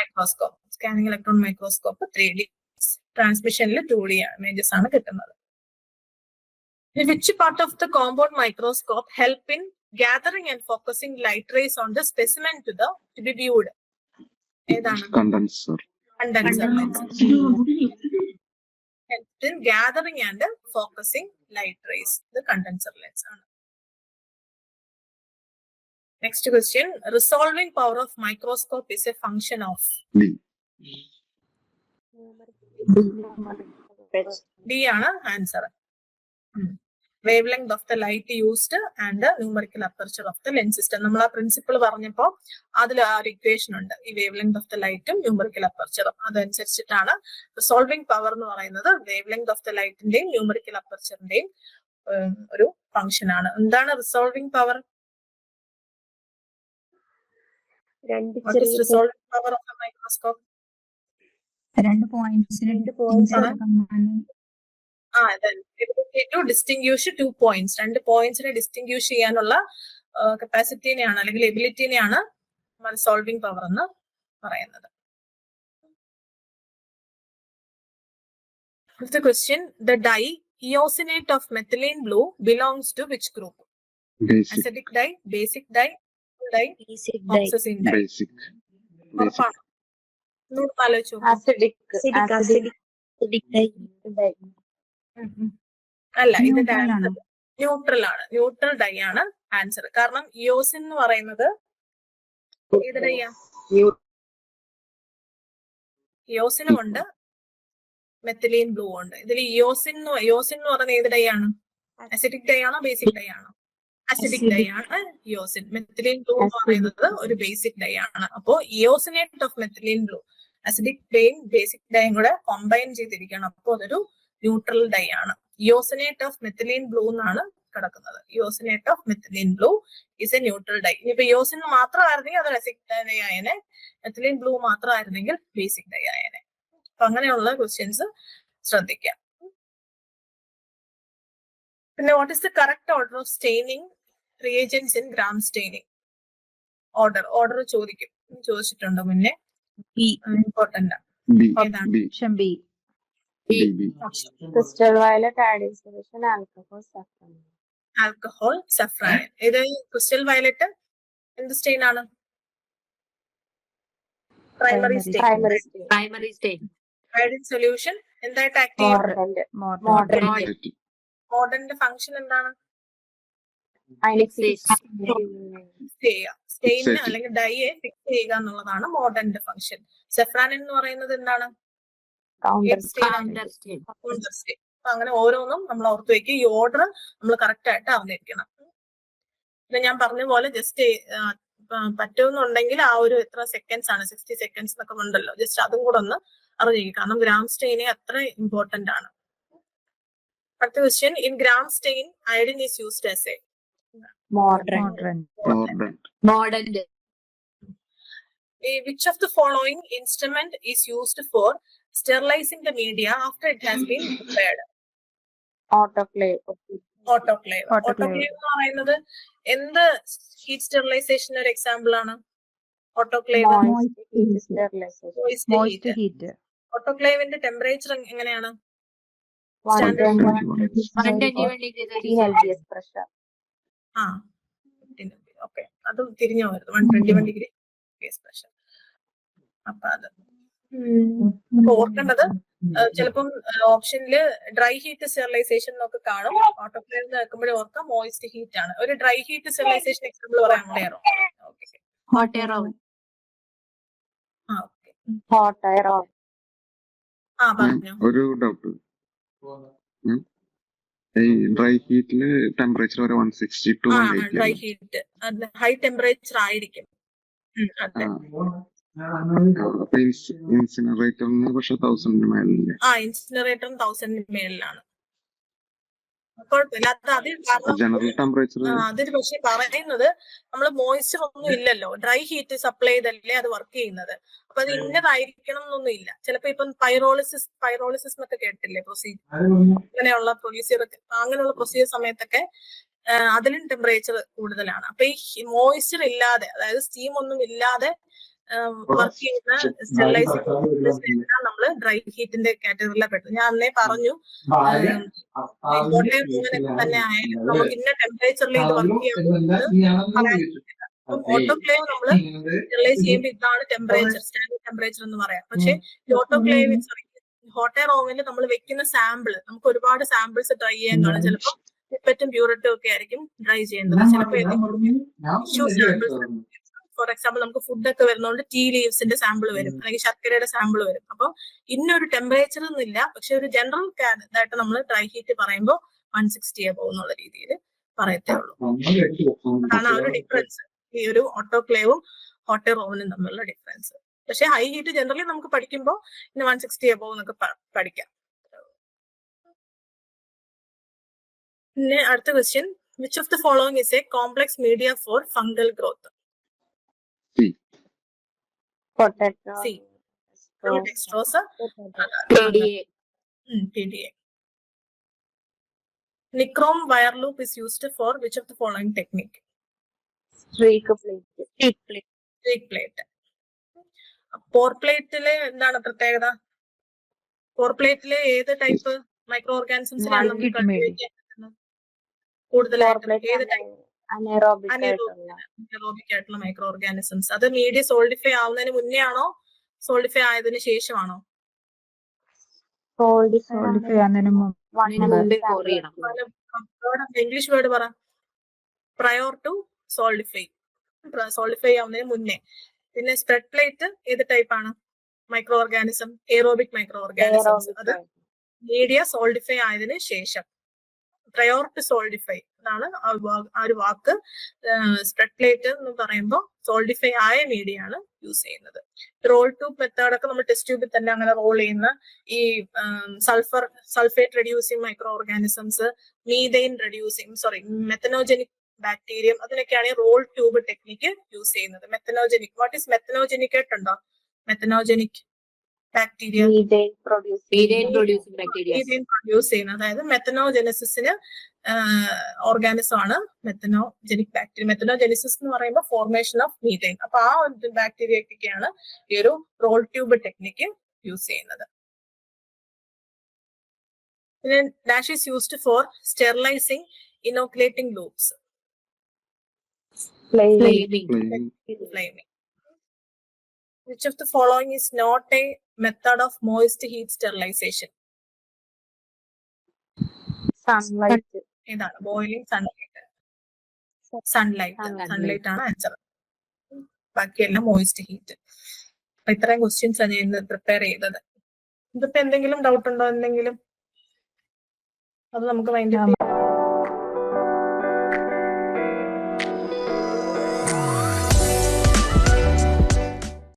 microscope, scanning electron microscope 3D, transmission-ൽ 2D images ആണ് കിട്ടുന്നത്. Which part of the compound microscope help in gathering and focusing light rays on the specimen to be viewed? ഏതാണ്? Condenser. Condenser lens. Help in gathering and focusing light rays. The condenser lens ആണ്. Next question. Resolving power of microscope is a function of D. D ആണ് answer. Wavelength of the light used and the numerical aperture of the lens system. നമ്മൾ ആ principle പറഞ്ഞപ്പോ അതിൽ ആ ഒരു equation ഉണ്ട്. ഈ വേവ് ഓഫ് ദ ലൈറ്റും ന്യൂമറിക്കൽ അപ്പർച്ചറും അതനുസരിച്ചിട്ടാണ് റിസോൾവിംഗ് പവർ എന്ന് പറയുന്നത്. വേവ് ഓഫ് ദ ലൈറ്റിന്റെയും ന്യൂമറിക്കൽ അപ്പർച്ചറിന്റെയും ഒരു ഫംഗ്ഷൻ ആണ്. എന്താണ് resolving power? Resolving power of the microscope? 2 points distinguish 2 points. 2 പോയിന്റ്സിനെ ഡിസ്റ്റിംഗ്വിഷ് ചെയ്യാനുള്ള കപ്പാസിറ്റിനെയാണ് അല്ലെങ്കിൽ എബിലിറ്റിനെയാണ് റിസോൾവിംഗ് പവർ എന്ന് പറയുന്നത്. Fifth question. The dye eosinate of methylene blue belongs to which group? Basic. Acidic dye, basic dye, dye, oxazine dye. Basic. ഉറപ്പാണ്? ഒന്നുകൂടെ ആലോചിച്ചു. അല്ല, ഇത് ന്യൂട്രൽ ആണ്. ന്യൂട്രൽ ഡൈ ആണ് ആൻസർ. കാരണം ഇയോസിൻ എന്ന് പറയുന്നത് ഏത് ഡൈയാ? ഇയോസിനും ഉണ്ട് മെത്തിലീൻ ബ്ലൂ ഉണ്ട്. ഇതിൽ ഇയോസിൻ എന്ന് പറയുന്നത് ഏത് ഡൈ ആണ്? അസിഡിക് ഡൈ ആണോ ബേസിക് ഡൈ ആണോ? അസിഡിക് ഡൈ ആണ് ഇയോസിൻ. മെത്തിലീൻ ബ്ലൂ എന്ന് പറയുന്നത് ഒരു ബേസിക് ഡൈ ആണ്. അപ്പോ eosinate of methylene blue acidic ഡൈയും ബേസിക് ഡൈയും കൂടെ കോമ്പൈൻ ചെയ്തിരിക്കണം. അപ്പോൾ അതൊരു ന്യൂട്രൽ ഡൈ ആണ്. ഇയോസിനേറ്റ് ഓഫ് മെത്തിലീൻ ബ്ലൂ എന്നാണ് കിടക്കുന്നത്. Eosinate of methylene blue is a neutral dye. ഇനിയിപ്പോ ഇയോസിൻ മാത്രമായിരുന്നെങ്കിൽ അത് അസിഡിക് ഡൈ ആയനെ, മെത്തിലീൻ ബ്ലൂ മാത്രമായിരുന്നെങ്കിൽ ബേസിക് ഡൈ ആയനെ. അപ്പൊ അങ്ങനെയുള്ള ക്വസ്റ്റ്യൻസ് ശ്രദ്ധിക്കാം. പിന്നെ what is the correct order of staining reagents in gram staining? Order ചോദിച്ചിട്ടുണ്ടോ മുന്നേ? Important B. Crystal violet, iodine solution, alcohol, saffron. Alcohol, saffron. ഇത് ക്രിസ്റ്റൽ വയലറ്റ് എന്ത് സ്റ്റെയിൻ ആണ്? Primary stain. അയഡിൻ സൊല്യൂഷൻ എന്തായിട്ട് ആക്ട് ചെയ്യും? മോഡന്റെ ഫംഗ്ഷൻ എന്താണ്? Stain അല്ലെങ്കിൽ ഡൈയെ ഫിക്സ് ചെയ്യുക എന്നുള്ളതാണ് മോഡന്റെ ഫംഗ്ഷൻ. സെഫ്രാൻ എന്ന് പറയുന്നത് എന്താണ്? അങ്ങനെ ഓരോന്നും നമ്മൾ ഓർത്ത് വെക്കുക. ഈ ഓർഡർ നമ്മൾ കറക്റ്റ് ആയിട്ട് അറിഞ്ഞിരിക്കണം. പിന്നെ ഞാൻ പറഞ്ഞ പോലെ ജസ്റ്റ് പറ്റുമെന്നുണ്ടെങ്കിൽ ആ ഒരു എത്ര സെക്കൻഡ്സ് ആണ്, 60 seconds എന്നൊക്കെ ഉണ്ടല്ലോ, ജസ്റ്റ് അതും കൂടെ ഒന്ന് അറിഞ്ഞിരിക്കും. കാരണം ഗ്രാം സ്റ്റെയിനെ അത്ര ഇമ്പോർട്ടന്റ് ആണ്. അടുത്ത question. In gram stain iodine is used as a Mordant. Which of the following instrument is used for sterilizing the media after it has been prepared? Autoclave. Autoclave എന്ന് പറയുന്നത് എന്ത് ഹീറ്റ് സ്റ്റെറിലൈസേഷൻ ഒരു example ആണ്? Autoclave, Moist heat sterilization. Moist Moist heat. heat. ഓട്ടോക്ലേവിന്റെ temperature എങ്ങനെയാണ്? 121 121 degrees the healthiest pressure. ആ okay, അത് തിരിഞ്ഞു വരുന്നത് 121 ഡിഗ്രി പ്രഷർ. അപ്പൊ അത് അപ്പൊ ഓർക്കേണ്ടത് ചിലപ്പം ഓപ്ഷനില് ഡ്രൈ ഹീറ്റ് സ്റ്റെറിലൈസേഷൻ എന്നൊക്കെ കാണും. ഓട്ടോക്ലേവ് നോക്കുമ്പോഴേ ഓർക്കാം മോയിസ്റ്റ് ഹീറ്റ് ആണ്. ഒരു ഡ്രൈ ഹീറ്റ് സ്റ്റെറിലൈസേഷൻ എക്സാമ്പിൾ പറയാൻ വേണോ? hot air oven. ആ ഓക്കെ, Hot air oven. ആ പറഞ്ഞു. ഒരു ഡൗട്ട്, ഈ ഡ്രൈ ഹീറ്റില് ടെമ്പറേച്ചർ ഒരു 160 to 180 dry heat high temperature ആയിരിക്കും. അതെ, അപ്പൊ ഇൻസിനറേറ്ററിന് പക്ഷെ 1000 മേലില്ലേ? ഇൻസിനറേറ്ററും 1000 മേളിലാണ്. കുഴപ്പമില്ല. അതിൽ കാരണം ജനറൽ ടെമ്പറേച്ചർ അതിന് പക്ഷെ പറയുന്നത് നമ്മൾ മോയ്സ്ചർ ഒന്നും ഇല്ലല്ലോ, ഡ്രൈ ഹീറ്റ് സപ്ലൈ ചെയ്തല്ലേ അത് വർക്ക് ചെയ്യുന്നത്. അപ്പൊ അത് ഇന്നതായിരിക്കണം എന്നൊന്നും ഇല്ല. ചിലപ്പോ ഇപ്പം പൈറോളിസിസ് എന്നൊക്കെ കേട്ടില്ലേ പ്രൊസീജിയർ, അങ്ങനെയുള്ള അങ്ങനെയുള്ള പ്രൊസീജിയർ സമയത്തൊക്കെ അതിലും ടെമ്പറേച്ചർ കൂടുതലാണ്. അപ്പൊ ഈ മോയ്സ്ചർ ഇല്ലാതെ, അതായത് സ്റ്റീം ഒന്നും ഇല്ലാതെ വർക്ക് ചെയ്യുന്ന സ്റ്റെറിലൈസിംഗ് നമ്മള് ഡ്രൈ ഹീറ്റിന്റെ കാറ്റഗറിയിലാണ് പെട്ടത്. ഞാൻ അന്നേ പറഞ്ഞു, തന്നെ ആയാലും നമുക്ക് ഇന്ന ടെമ്പറേച്ചറിൽ ഇത് വർക്ക് ചെയ്യാൻ. ഓട്ടോക്ലേവ് നമ്മള് സ്റ്റെറിലൈസ് ചെയ്യുമ്പോൾ ഇതാണ് ടെമ്പറേച്ചർ, സ്റ്റാൻഡേർഡ് ടെമ്പറേച്ചർ എന്ന് പറയാം. പക്ഷെ ഈ ഓട്ടോക്ലേവ് ഹോട്ട് എയർ ഓവനിൽ നമ്മൾ വെക്കുന്ന സാമ്പിൾ, നമുക്ക് ഒരുപാട് സാമ്പിൾസ് ഡ്രൈ ചെയ്യാൻ കാണും. ചിലപ്പോൾ പിപ്പറ്റും പ്യൂററ്റും ഒക്കെ ആയിരിക്കും ഡ്രൈ ചെയ്യേണ്ടത്. ചിലപ്പോൾ ഫോർ എക്സാമ്പിൾ നമുക്ക് ഫുഡൊക്കെ വരുന്നതുകൊണ്ട് ടീ ലീവ്സിന്റെ സാമ്പിൾ വരും, അല്ലെങ്കിൽ ശർക്കരയുടെ സാമ്പിൾ വരും. അപ്പൊ ഇന്നൊരു ടെമ്പറേച്ചർ എന്നില്ല, പക്ഷെ ഒരു ജനറൽ ഇതായിട്ട് നമ്മൾ ഡ്രൈ ഹീറ്റ് പറയുമ്പോൾ 160 above എന്നുള്ള രീതിയിൽ പറയത്തേ ഉള്ളൂ. അതാണ് ആ ഒരു ഡിഫറൻസ്, ഈ ഒരു ഓട്ടോക്ലേവും ഹോട്ട് എയർ ഓവനും തമ്മിലുള്ള ഡിഫറൻസ്. പക്ഷെ ഹൈ ഹീറ്റ് ജനറലി നമുക്ക് പഠിക്കുമ്പോൾ 160 above എന്നൊക്കെ പഠിക്കാം. പിന്നെ അടുത്ത question, which of the following is A complex media for fungal growth? Potato. C. Dextrose. PDA. PDA. Nichrome wire loop is used for which of the following technique? Streak plate. Streak plate. പോർ പ്ലേറ്റിലെ എന്താണ് പ്രത്യേകത? പോർ പ്ലേറ്റിലെ ഏത് type micro ഓർഗാനിസംസിനാണ് നമുക്ക് കണ്ടുപിടിക്കാൻ പറ്റുന്നത്? കൂടുതലായിട്ടും ഏത് type? Anaerobic ആയിട്ടുള്ള micro organisms. അത് മീഡിയ സോൾഡിഫൈ ആവുന്നതിന് മുന്നേ ആണോ സോൾഡിഫൈ ആയതിനു ശേഷമാണോ? ഇംഗ്ലീഷ് വേർഡ് പറ. പ്രയോർ ടു സോൾഡിഫൈ, സോൾഡിഫൈ ആവുന്നതിന് മുന്നേ. പിന്നെ സ്പ്രെഡ് പ്ലേറ്റ് ഏത് ടൈപ്പ് ആണ് micro organism? Aerobic micro organisms. അത് മീഡിയ സോൾഡിഫൈ ആയതിനു ശേഷം. പ്രയോർ ടു സോൾഡിഫൈ അതാണ് ആ ഒരു വാക്ക്. സ്പ്രെഡ് പ്ലേറ്റ് എന്ന് പറയുമ്പോൾ സോൾഡിഫൈ ആയ മീഡിയ ആണ് യൂസ് ചെയ്യുന്നത്. റോൾ ട്യൂബ് മെത്തേഡ് ഒക്കെ നമ്മൾ ടെസ്റ്റ് ട്യൂബിൽ തന്നെ അങ്ങനെ റോൾ ചെയ്യുന്ന ഈ sulphate reducing microorganisms, methanogenic bacterium, അതിനൊക്കെയാണ് ഈ റോൾ ട്യൂബ് ടെക്നിക്ക് യൂസ് ചെയ്യുന്നത്. മെത്തനോജനിക്, വാട്ട് ഈസ് മെത്തനോജനിക് ആയിട്ടുണ്ടോ? മെത്തനോജനിക് ബാക്ടീരിയ പ്രൊഡ്യൂസ് ചെയ്യുന്നത്, അതായത് മെത്തനോജെനസിന് ഓർഗാനിസം ആണ് മെത്തനോജനിക് ബാക്ടീരിയ. മെത്തനോജെനിസിസ് എന്ന് പറയുമ്പോൾ ഫോർമേഷൻ ഓഫ് മീഥൈൻ. അപ്പൊ ആ ബാക്ടീരിയക്കൊക്കെയാണ് ഈ ഒരു റോൾ ട്യൂബ് ടെക്നിക്ക് യൂസ് ചെയ്യുന്നത്. പിന്നെ dash is used for sterilising inoculating loops. Flaming. Which of the following is not a method of moist heat sterilization? sunlight. ഏതാണ്? Boiling sunlight ആണ് ആൻസർ. ബാക്കിയെല്ലാം moist heat. അപ്പൊ ഇത്രയും ക്വസ്റ്റ്യൻസ് ആണ് ഞാൻ ഇന്ന് പ്രിപ്പയർ ചെയ്തത്. ഇതിപ്പോ എന്തെങ്കിലും ഡൗട്ട് ഉണ്ടോ? എന്തെങ്കിലും അത് നമുക്ക് വൈൻഡ് അപ്പ് ചെയ്യാം.